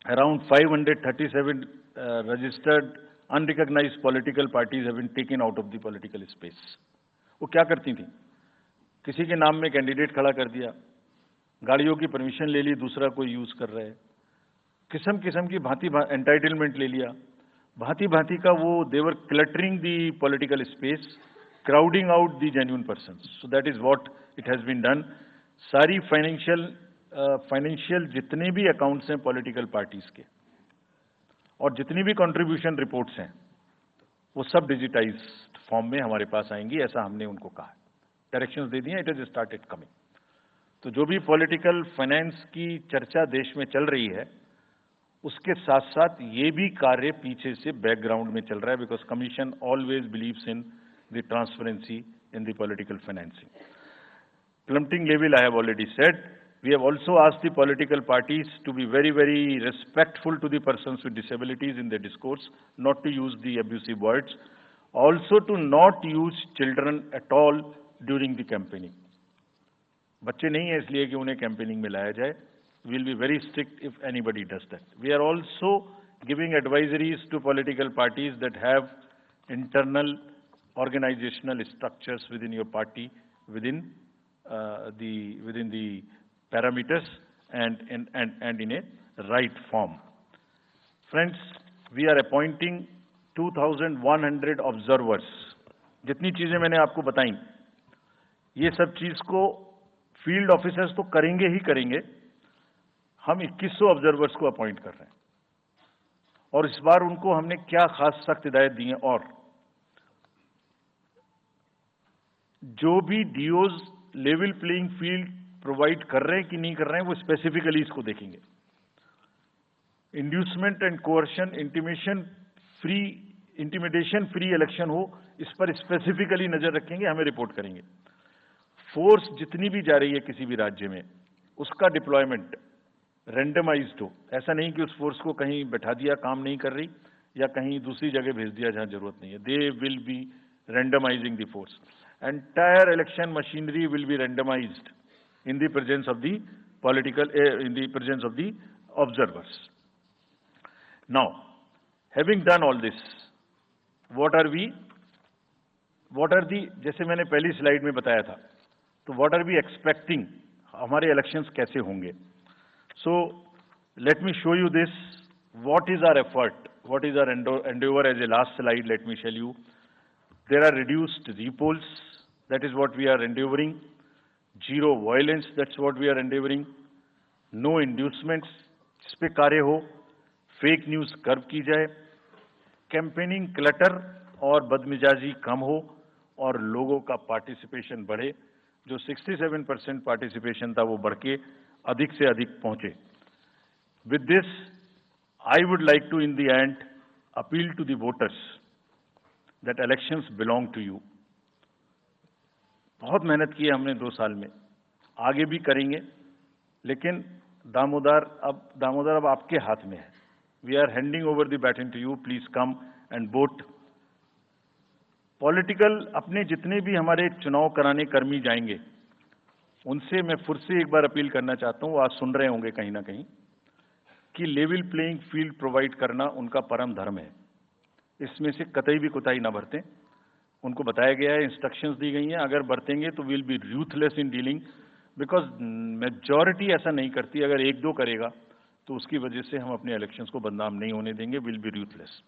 around 537 registered unrecognised political parties have been taken out of the political space. वो क्या करती थी, किसी के नाम में कैंडिडेट खड़ा कर दिया, गाड़ियों की परमिशन ले ली, दूसरा कोई यूज कर रहा है, किस्म किस्म की भांति एंटाइटलमेंट ले लिया, भांति भांति का वो they were cluttering the political space, crowding out the genuine persons. So that is what it has been done. सारी फाइनेंशियल जितने भी अकाउंट्स हैं पॉलिटिकल पार्टीज के और जितनी भी कंट्रीब्यूशन रिपोर्ट्स हैं वो सब डिजिटाइज्ड फॉर्म में हमारे पास आएंगी, ऐसा हमने उनको कहा। डायरेक्शंस दे दिए, इट इज स्टार्टेड कमिंग। तो जो भी पॉलिटिकल फाइनेंस की चर्चा देश में चल रही है उसके साथ साथ ये भी कार्य पीछे से बैकग्राउंड में चल रहा है, because commission always believes in the transparency in the political financing. Plummeting level, I have already said. We have also asked the political parties to be very, very respectful to the persons with disabilities in their discourse, not to use the abusive words, also to not use children at all during the campaigning. बच्चे नहीं है इसलिए कि उन्हें campaigning में लाया जाए. We will be very strict if anybody does that. We are also giving advisories to political parties that have internal organizational structures within your party, within the parameters and in a right form. Friends, we are appointing 2,100 observers. जितनी चीजें मैंने आपको बताई, ये सब चीज को field officers तो करेंगे ही करेंगे. हम 2100 ऑब्जर्वर्स को अपॉइंट कर रहे हैं और इस बार उनको हमने क्या खास सख्त हिदायत दी है. और जो भी डीओज लेवल प्लेइंग फील्ड प्रोवाइड कर रहे हैं कि नहीं कर रहे हैं, वो स्पेसिफिकली इसको देखेंगे. Inducement and coercion, intimidation free election हो, इस पर स्पेसिफिकली नजर रखेंगे, हमें रिपोर्ट करेंगे. फोर्स जितनी भी जा रही है किसी भी राज्य में, उसका डिप्लॉयमेंट रैंडमाइज्ड हो. ऐसा नहीं कि उस फोर्स को कहीं बैठा दिया, काम नहीं कर रही, या कहीं दूसरी जगह भेज दिया जहां जरूरत नहीं है. They will be randomising the force. Entire election machinery will be randomised in the presence of the in the presence of the observers. Now, having done all this, what are the, जैसे मैंने पहली slide में बताया था, तो what are we expecting, हमारे elections कैसे होंगे. So, let me show you this, what is our effort, what is our endeavor. As a last slide, let me tell you, there are reduced repolls, that is what we are endeavoring. Zero violence, that's what we are endeavoring. No inducements, इस पे कार्य हो. Fake news curve की जाए. Campaigning clutter और बदमिजाजी कम हो और लोगों का पार्टिसिपेशन बढ़े. जो 67% पार्टिसिपेशन था वो बढ़ के अधिक से अधिक पहुंचे. With this I would like to in the end appeal to the voters that elections belong to you. बहुत मेहनत की है हमने 2 साल में, आगे भी करेंगे, लेकिन दामोदर अब आपके हाथ में है. We are handing over the baton to you. Please come and vote. Political अपने जितने भी हमारे चुनाव कराने कर्मी जाएंगे, उनसे मैं फिर से एक बार अपील करना चाहता हूं, आज सुन रहे होंगे कहीं ना कहीं, कि लेवल प्लेइंग फील्ड प्रोवाइड करना उनका परम धर्म है. इसमें से कतई भी कोताही ना बरतें. उनको बताया गया है, इंस्ट्रक्शंस दी गई हैं, अगर बरतेंगे तो will be ruthless in dealing, because majority ऐसा नहीं करती. अगर 1-2 करेगा तो उसकी वजह से हम अपने इलेक्शंस को बदनाम नहीं होने देंगे. Will be ruthless.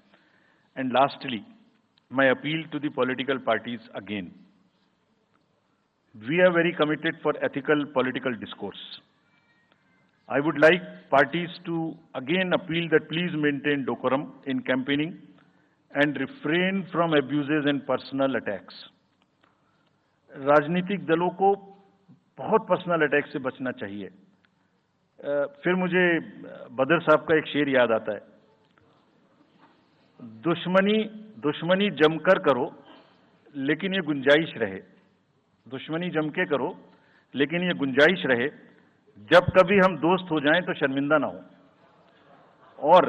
And lastly, my appeal to the political parties again. We are very committed for ethical political discourse. I would like parties to again appeal that please maintain decorum in campaigning and refrain from abuses and personal attacks. राजनीतिक दलों को बहुत personal attack से बचना चाहिए. फिर मुझे बदर साहब का एक शेर याद आता है, दुश्मनी जमकर करो लेकिन ये गुंजाइश रहे. दुश्मनी जम के करो लेकिन ये गुंजाइश रहे, जब कभी हम दोस्त हो जाएं तो शर्मिंदा ना हो. और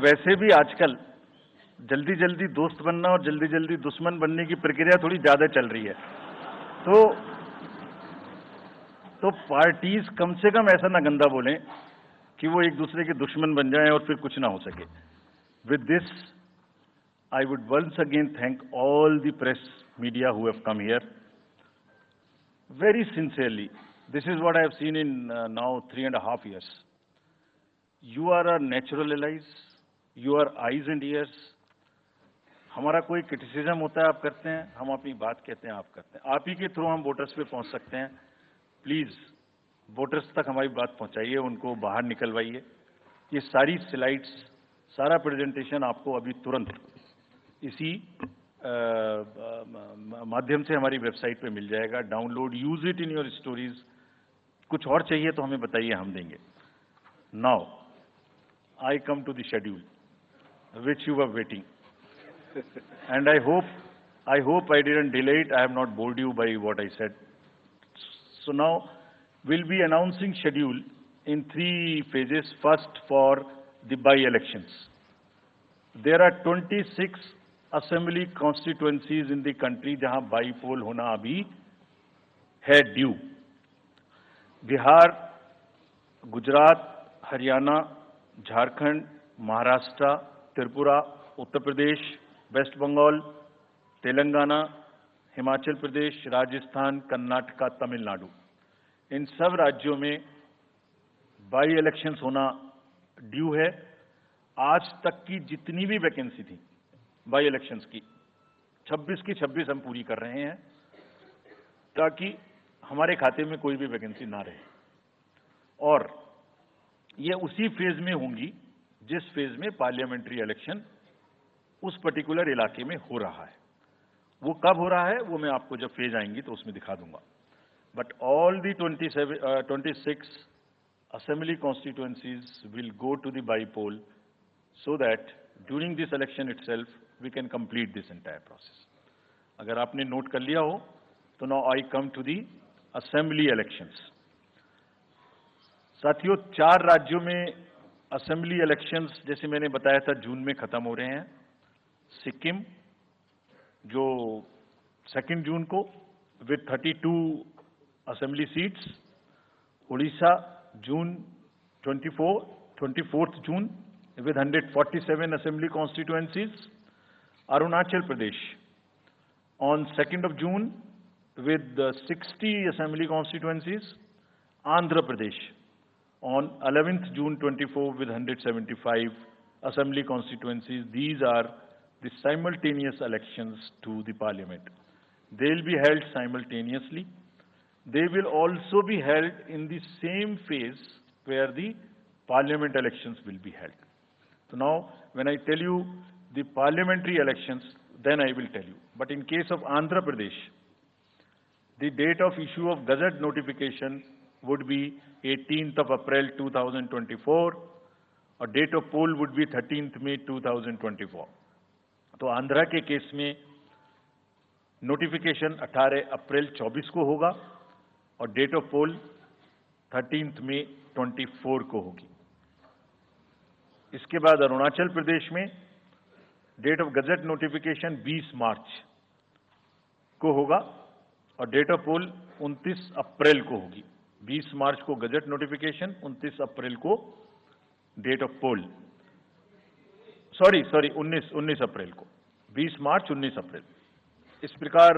वैसे भी आजकल जल्दी जल्दी दोस्त बनना और जल्दी जल्दी दुश्मन बनने की प्रक्रिया थोड़ी ज्यादा चल रही है. तो पार्टीज कम से कम ऐसा ना गंदा बोलें कि वो एक दूसरे के दुश्मन बन जाएं और फिर कुछ ना हो सके. With this I would once again thank all the press media who have come here. Very sincerely, this is what I have seen in now 3.5 years. You are our natural allies, you are eyes and ears. हमारा कोई criticism होता है आप करते हैं, हम अपनी बात कहते हैं आप करते हैं. आप ही के थ्रू हम वोटर्स पे पहुंच सकते हैं. प्लीज वोटर्स तक हमारी बात पहुंचाइए, उनको बाहर निकलवाइए. ये सारी स्लाइड्स, सारा प्रेजेंटेशन आपको अभी तुरंत इसी माध्यम से हमारी वेबसाइट पे मिल जाएगा. Download, use it in your stories. कुछ और चाहिए तो हमें बताइए, हम देंगे. Now I come to the schedule which you were waiting. And I hope I didn't delay it. I have not bored you by what I said. So now we'll be announcing schedule in 3 phases. First, for the by-elections. There are 26 assembly constituencies in the country जहां बाई-पोल होना अभी है due. Bihar, Gujarat, Haryana, Jharkhand, Maharashtra, Tripura, Uttar Pradesh, waste Bengal, Telangana, Himachal Pradesh, Rajasthan, Karnataka, Tamil Nadu, इन सब राज्यों में by elections होना due है. आज तक की जितनी भी वैकेंसी थी बाई इलेक्शंस की 26 की 26 हम पूरी कर रहे हैं ताकि हमारे खाते में कोई भी वैकेंसी ना रहे. और ये उसी फेज में होंगी जिस फेज में पार्लियामेंट्री इलेक्शन उस पर्टिकुलर इलाके में हो रहा है. वो कब हो रहा है वो मैं आपको जब फेज आएंगी तो उसमें दिखा दूंगा. But all the 26 assembly constituencies will go to the by-poll so that during this election itself we can complete this entire process. अगर आपने नोट कर लिया हो तो now I come to the assembly elections. साथियों, 4 राज्यों में असेंबली इलेक्शंस जैसे मैंने बताया था जून में खत्म हो रहे हैं. सिक्किम जो 2 जून को with 32 assembly seats, Orissa June 24th June with 147 assembly constituencies, Arunachal Pradesh on 2nd of June with 60 assembly constituencies, Andhra Pradesh on 11th June 24 with 175 assembly constituencies. These are the simultaneous elections to the parliament. They will be held simultaneously. They will also be held in the same phase where the parliament elections will be held. So now, when I tell you the parliamentary elections, then I will tell you. But in case of Andhra Pradesh, the date of issue of Gazette notification would be 18th of April 2024, or date of poll would be 13th May 2024. तो आंध्रा के case में notification 18 अप्रैल 24 को होगा और date of pole 13th May 24 को होगी. इसके बाद अरुणाचल प्रदेश में डेट ऑफ गजट नोटिफिकेशन 20 मार्च को होगा और डेट ऑफ पोल 29 अप्रैल को होगी. 20 मार्च को गजट नोटिफिकेशन, 29 अप्रैल को डेट ऑफ पोल. सॉरी 19 अप्रैल को. 20 मार्च 19 अप्रैल. इस प्रकार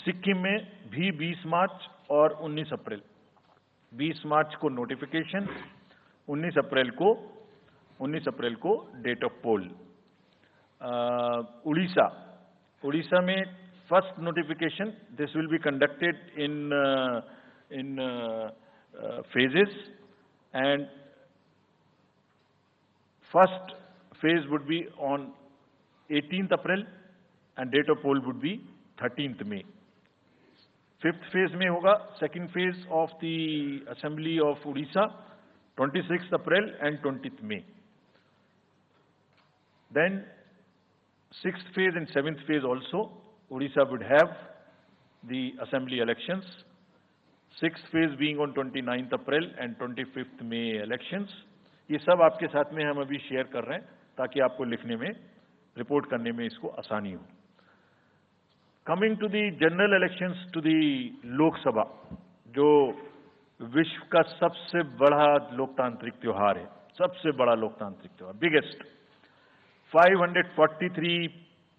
सिक्किम में भी 20 मार्च और 19 अप्रैल. 20 मार्च को नोटिफिकेशन, 19 अप्रैल को डेट ऑफ पोल. उड़ीसा में first notification, this will be conducted in phases, and first phase would be on 18th April and date of poll would be 13th May. 5th phase में होगा second phase of the assembly of Odisha, 26th April and 20th May. Then 6th phase and 7th phase also Odisha would have the assembly elections. 6th phase being on 29th April and 25th May elections. ये सब आपके साथ में हम अभी share कर रहे हैं ताकि आपको लिखने में, रिपोर्ट करने में इसको आसानी हो. Coming to the general elections to the Lok Sabha, जो विश्व का सबसे बड़ा लोकतांत्रिक त्योहार है, सबसे बड़ा लोकतांत्रिक त्योहार, biggest. 543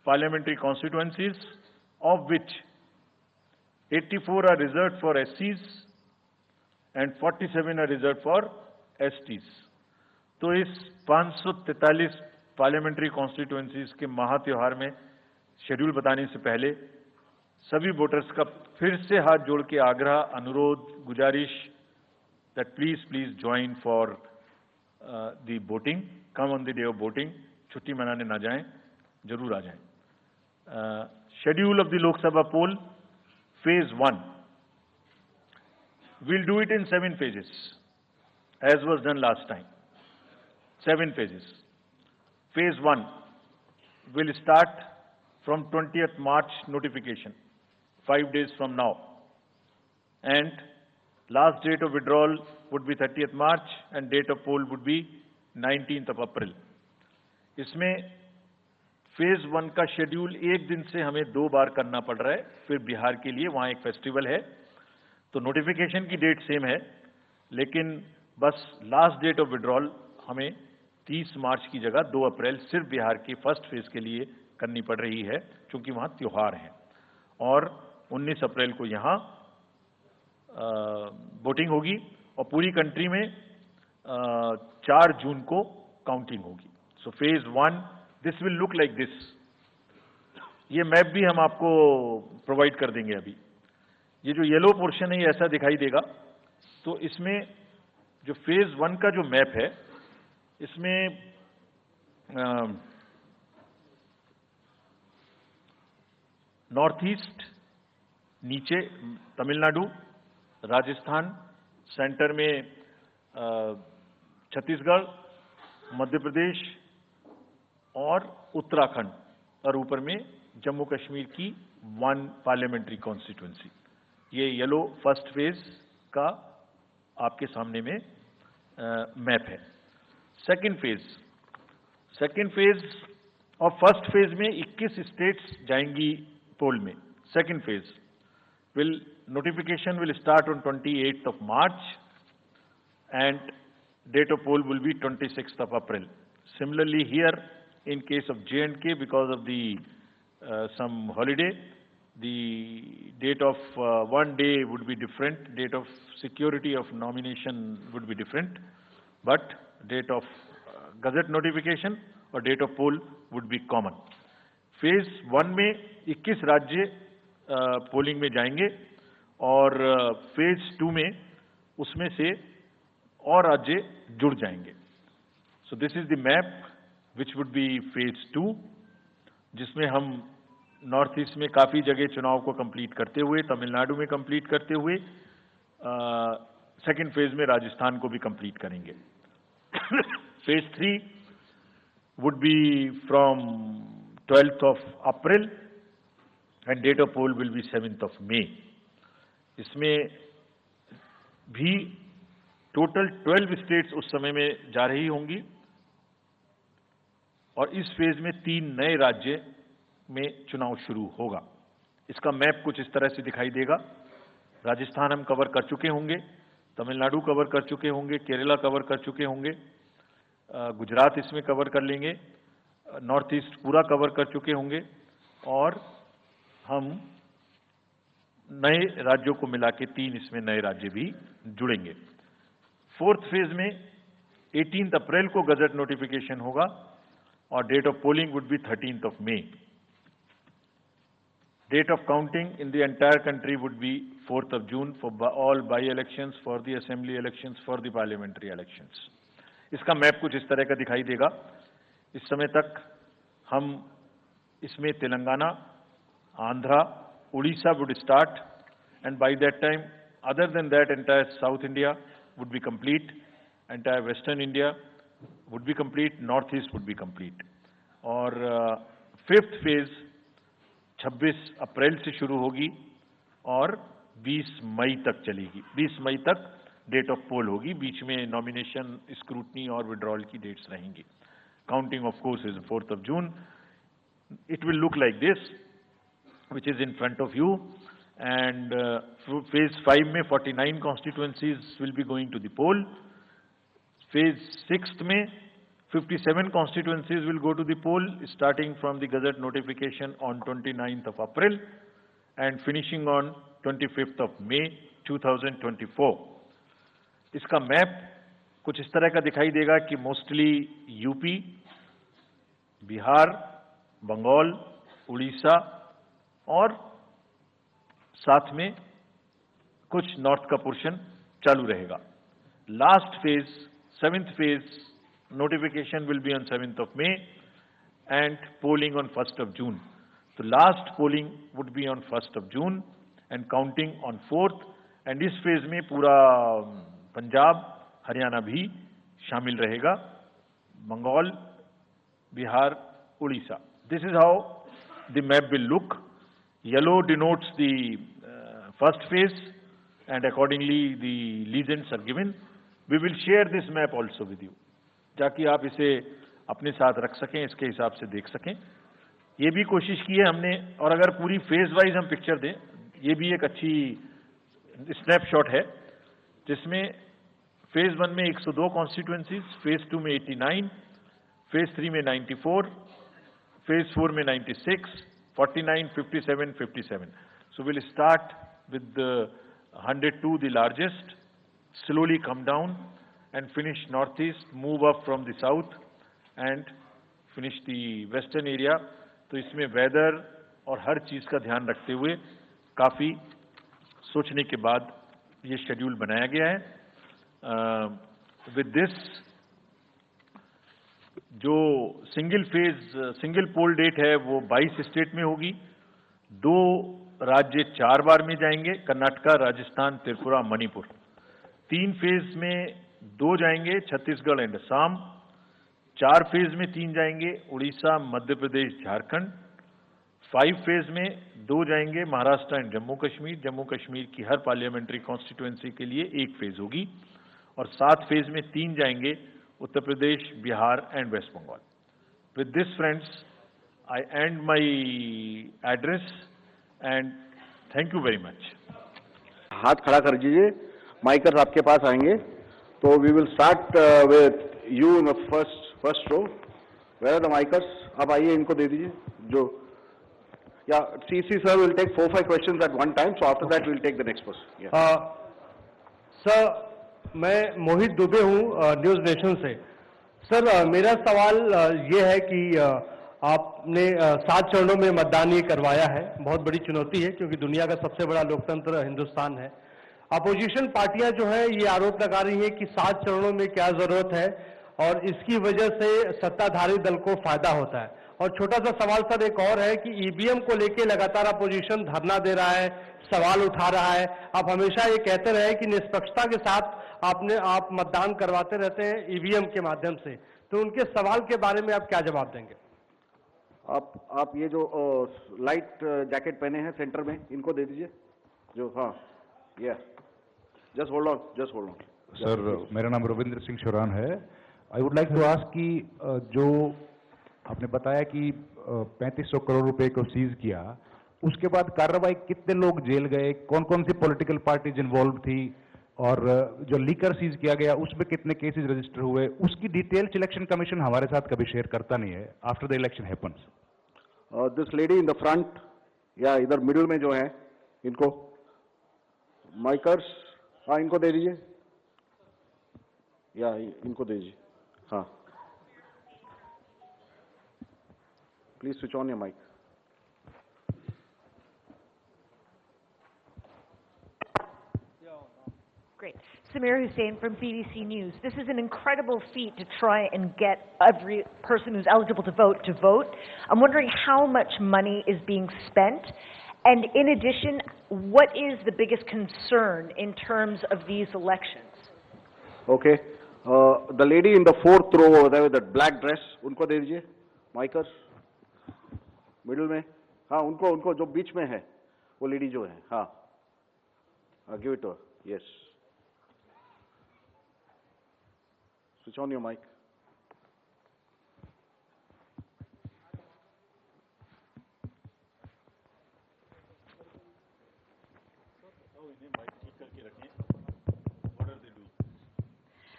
parliamentary constituencies, of which 84 are reserved for SCs and 47 are reserved for STs. तो इस 543 पार्लियामेंट्री कॉन्स्टिट्यूएंसीज के महात्योहार में शेड्यूल बताने से पहले सभी वोटर्स का फिर से हाथ जोड़ के आग्रह, अनुरोध, गुजारिश that please join for the voting, come on the day of voting. छुट्टी मनाने ना जाएं, जरूर आ जाएं. Schedule of the Lok Sabha poll, Phase 1. We'll do it in 7 phases, as was done last time. 7 phases. Phase 1, will start from 20th March notification, 5 days from now. And last date of withdrawal would be 30th March and date of poll would be 19th of April. इसमें phase 1 का schedule एक दिन से हमें 2 बार करना पड़ रहा है, फिर बिहार के लिए वहां एक फेस्टिवल है, तो नोटिफिकेशन की डेट सेम है, लेकिन बस लास्ट डेट ऑफ विड्रॉल हमें 30 मार्च की जगह 2 अप्रैल सिर्फ बिहार की फर्स्ट फेज के लिए करनी पड़ रही है, क्योंकि वहां त्योहार है। और 19 अप्रैल को यहां वोटिंग होगी और पूरी कंट्री में 4 जून को काउंटिंग होगी। So phase 1 this will look like this. ये मैप भी हम आपको प्रोवाइड कर देंगे। अभी ये जो येलो पोर्शन है ये ऐसा दिखाई देगा। तो इसमें जो फेज 1 का जो मैप है, इसमें नॉर्थ ईस्ट, नीचे तमिलनाडु, राजस्थान, सेंटर में छत्तीसगढ़, मध्य प्रदेश और उत्तराखंड, और ऊपर में जम्मू कश्मीर की 1 पार्लियामेंट्री कॉन्स्टिट्यूंसी। ये येलो फर्स्ट फेज का आपके सामने में मैप है। सेकंड फेज और फर्स्ट फेज में 21 स्टेट्स जाएंगी पोल में। Second phase notification will start on 28th of March and date of poll will be 26th of April. Similarly here, in case of J&K, because of the some holiday, the date of one day would be different, date of security of nomination would be different, but date of gazette notification or date of poll would be common. Phase 1 में 21 राज्य polling में जाएंगे और phase 2 में उसमें से और राज्य जुड़ जाएंगे। सो this is the map which would be phase 2, जिसमें हम नॉर्थ ईस्ट में काफी जगह चुनाव को कंप्लीट करते हुए, तमिलनाडु में कंप्लीट करते हुए सेकंड फेज में राजस्थान को भी कंप्लीट करेंगे। Phase 3 would be from 12th of April and date of poll will be 7th of May. इसमें भी टोटल 12 स्टेट्स उस समय में जा रही होंगी और इस फेज में 3 नए राज्य में चुनाव शुरू होगा। इसका मैप कुछ इस तरह से दिखाई देगा। राजस्थान हम कवर कर चुके होंगे, तमिलनाडु कवर कर चुके होंगे, केरला कवर कर चुके होंगे, गुजरात इसमें कवर कर लेंगे, नॉर्थ ईस्ट पूरा कवर कर चुके होंगे और हम नए राज्यों को मिला के 3 इसमें नए राज्य भी जुड़ेंगे। फोर्थ फेज में 18 अप्रैल को गजट नोटिफिकेशन होगा और date of polling would be 13th of May. Date of counting in the entire country would be 4th of June for all by-elections, for the assembly elections, for the parliamentary elections. इसका map कुछ इस तरह का दिखाई देगा। इस समय तक हम इसमें Telangana, Andhra, Orissa would start, and by that time, other than that, entire South India would be complete, entire Western India would be complete, North East would be complete. और फिफ्थ फेज 26 अप्रैल से शुरू होगी और 20 मई तक चलेगी। 20 मई तक डेट ऑफ पोल होगी, बीच में नॉमिनेशन, स्क्रूटनी और विड्रॉल की डेट्स रहेंगी। Counting of course is 4th of June. It will look like this, which is in front of you, and phase 5 में 49 constituencies will be going to the poll. Phase 6 में 57 constituencies will go to the poll, starting from the gazette notification on 29th of April and finishing on 25th of May 2024. इसका map कुछ इस तरह का दिखाई देगा कि मोस्टली यूपी, बिहार, बंगाल, उड़ीसा और साथ में कुछ नॉर्थ का पोर्शन चालू रहेगा। Last phase, 7th phase, notification will be on 7th of May and polling on 1st of June. So last polling would be on 1st of June and counting on 4th, and इस phase में पूरा पंजाब, हरियाणा भी शामिल रहेगा, Bengal, Bihar, Orissa This is how the map will look. Yellow denotes the first phase, and accordingly the legends are given. We will share this map also with you, ताकि आप इसे अपने साथ रख सकें, इसके हिसाब से देख सकें. ये भी कोशिश की है हमने, और अगर पूरी फेज वाइज हम पिक्चर दें, ये भी एक अच्छी स्नैपशॉट है, जिसमें फेज 1 में 102 कॉन्स्टिट्यूएंसीज, फेज 2 में 89, फेज 3 में 94, फेज 4 में 96, 49, 57, 57. So we'll start with the 102, the largest, slowly come down and finish northeast, move up from the south and finish the western area. तो इसमें वेदर और हर चीज का ध्यान रखते हुए काफी सोचने के बाद ये शेड्यूल बनाया गया है. विद दिस जो सिंगल पोल डेट है वो 22 स्टेट में होगी. 2 राज्य 4 बार में जाएंगे, कर्नाटका, राजस्थान, त्रिपुरा, मणिपुर. 3 फेज में 2 जाएंगे, छत्तीसगढ़ एंड असम. 4 फेज में 3 जाएंगे, उड़ीसा, मध्य प्रदेश, झारखंड. 5 फेज में 2 जाएंगे, महाराष्ट्र एंड जम्मू कश्मीर. जम्मू कश्मीर की हर पार्लियामेंट्री कॉन्स्टिट्यूएंसी के लिए 1 फेज होगी. और 7 फेज में 3 जाएंगे, Uttar Pradesh, Bihar and West Bengal. With this friends, I end my address and thank you very much. हाथ खड़ा कर दीजिए, माइकर्स आपके पास आएंगे. तो we will start with you in the first row. Where are the mikers? आप आइए, इनको दे दीजिए. जो या CC sir will take 4-5 questions at one time, so after that will take the next person. Sir, मैं मोहित दुबे हूँ न्यूज नेशन से. सर, मेरा सवाल ये है कि आपने 7 चरणों में मतदान ये करवाया है. बहुत बड़ी चुनौती है क्योंकि दुनिया का सबसे बड़ा लोकतंत्र हिंदुस्तान है. अपोजिशन पार्टियां जो है ये आरोप लगा रही है कि 7 चरणों में क्या जरूरत है और इसकी वजह से सत्ताधारी दल को फायदा होता है. और छोटा सा सवाल सर एक और है कि ईवीएम को लेके लगातार अपोजिशन धरना दे रहा है, सवाल उठा रहा है. आप हमेशा ये कहते रहे कि निष्पक्षता के साथ आप मतदान करवाते रहते हैं ईवीएम के माध्यम से, तो उनके सवाल के बारे में आप क्या जवाब देंगे? आप ये जो लाइट जैकेट पहने हैं सेंटर में, इनको दे दीजिए. जो हाँ, जस्ट होल्ड ऑन. सर, मेरा नाम रविंद्र सिंह शोरान है. I would like to ask कि जो आपने बताया कि 3500 करोड़ रुपए को सीज किया, उसके बाद कार्रवाई कितने लोग जेल गए, कौन कौन सी पॉलिटिकल पार्टीज इन्वॉल्व थी, और जो लीकर सीज किया गया उसमें कितने केसेस रजिस्टर हुए, उसकी डिटेल्स इलेक्शन कमीशन हमारे साथ कभी शेयर करता नहीं है after the election happens. This lady in the front, या इधर मिडिल में जो है, इनको माइकर्स, हाँ इनको दे दीजिए. या इनको दे दीजिए. हाँ, please switch on your mic. Great. Samir Hussain from BBC News. This is an incredible feat to try and get every person who's eligible to vote. I'm wondering how much money is being spent, and in addition, what is the biggest concern in terms of these elections? Okay. The lady in the 4th row over there with that black dress, उनको दे दीजिए. माइकर्स middle में, हाँ उनको जो बीच में है वो lady जो है, हाँ, give it to her. Yes, switch on your mic.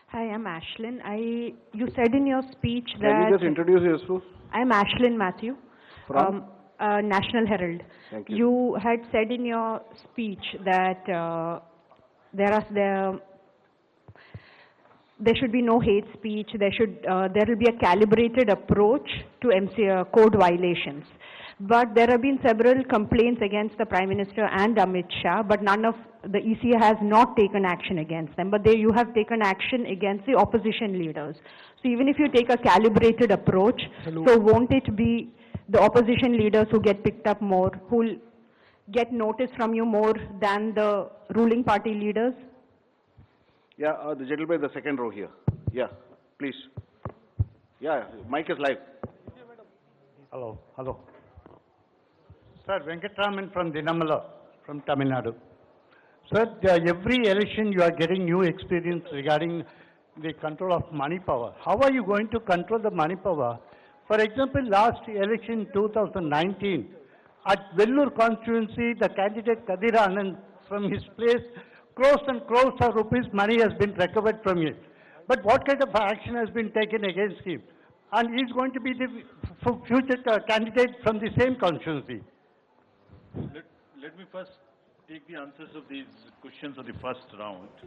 Hi, I'm Ashlyn. You said in your speech that... Can you just introduce yourself? I'm Ashlyn Matthew. From? National Herald. Thank you. You had said in your speech that there should be no hate speech. There will be a calibrated approach to code violations. But there have been several complaints against the Prime Minister and Amit Shah, but none of the EC has not taken action against them. But you have taken action against the opposition leaders. So even if you take a calibrated approach, so won't it be the opposition leaders who get picked up more, who will get notice from you more than the ruling party leaders? Yeah, the gentleman in the second row here. Yeah, please. Yeah, mic is live. Hello, hello. Sir, Venkatraman from Dinamala, from Tamil Nadu. Sir, every election you are getting new experience regarding the control of money power. How are you going to control the money power? For example, last election 2019, at Vellore constituency, the candidate Kadir Anand, from his place, crores and crores of rupees money has been recovered from it. But what kind of action has been taken against him? And he is going to be the future candidate from the same constituency. Let me first take the answers of these questions of the first round.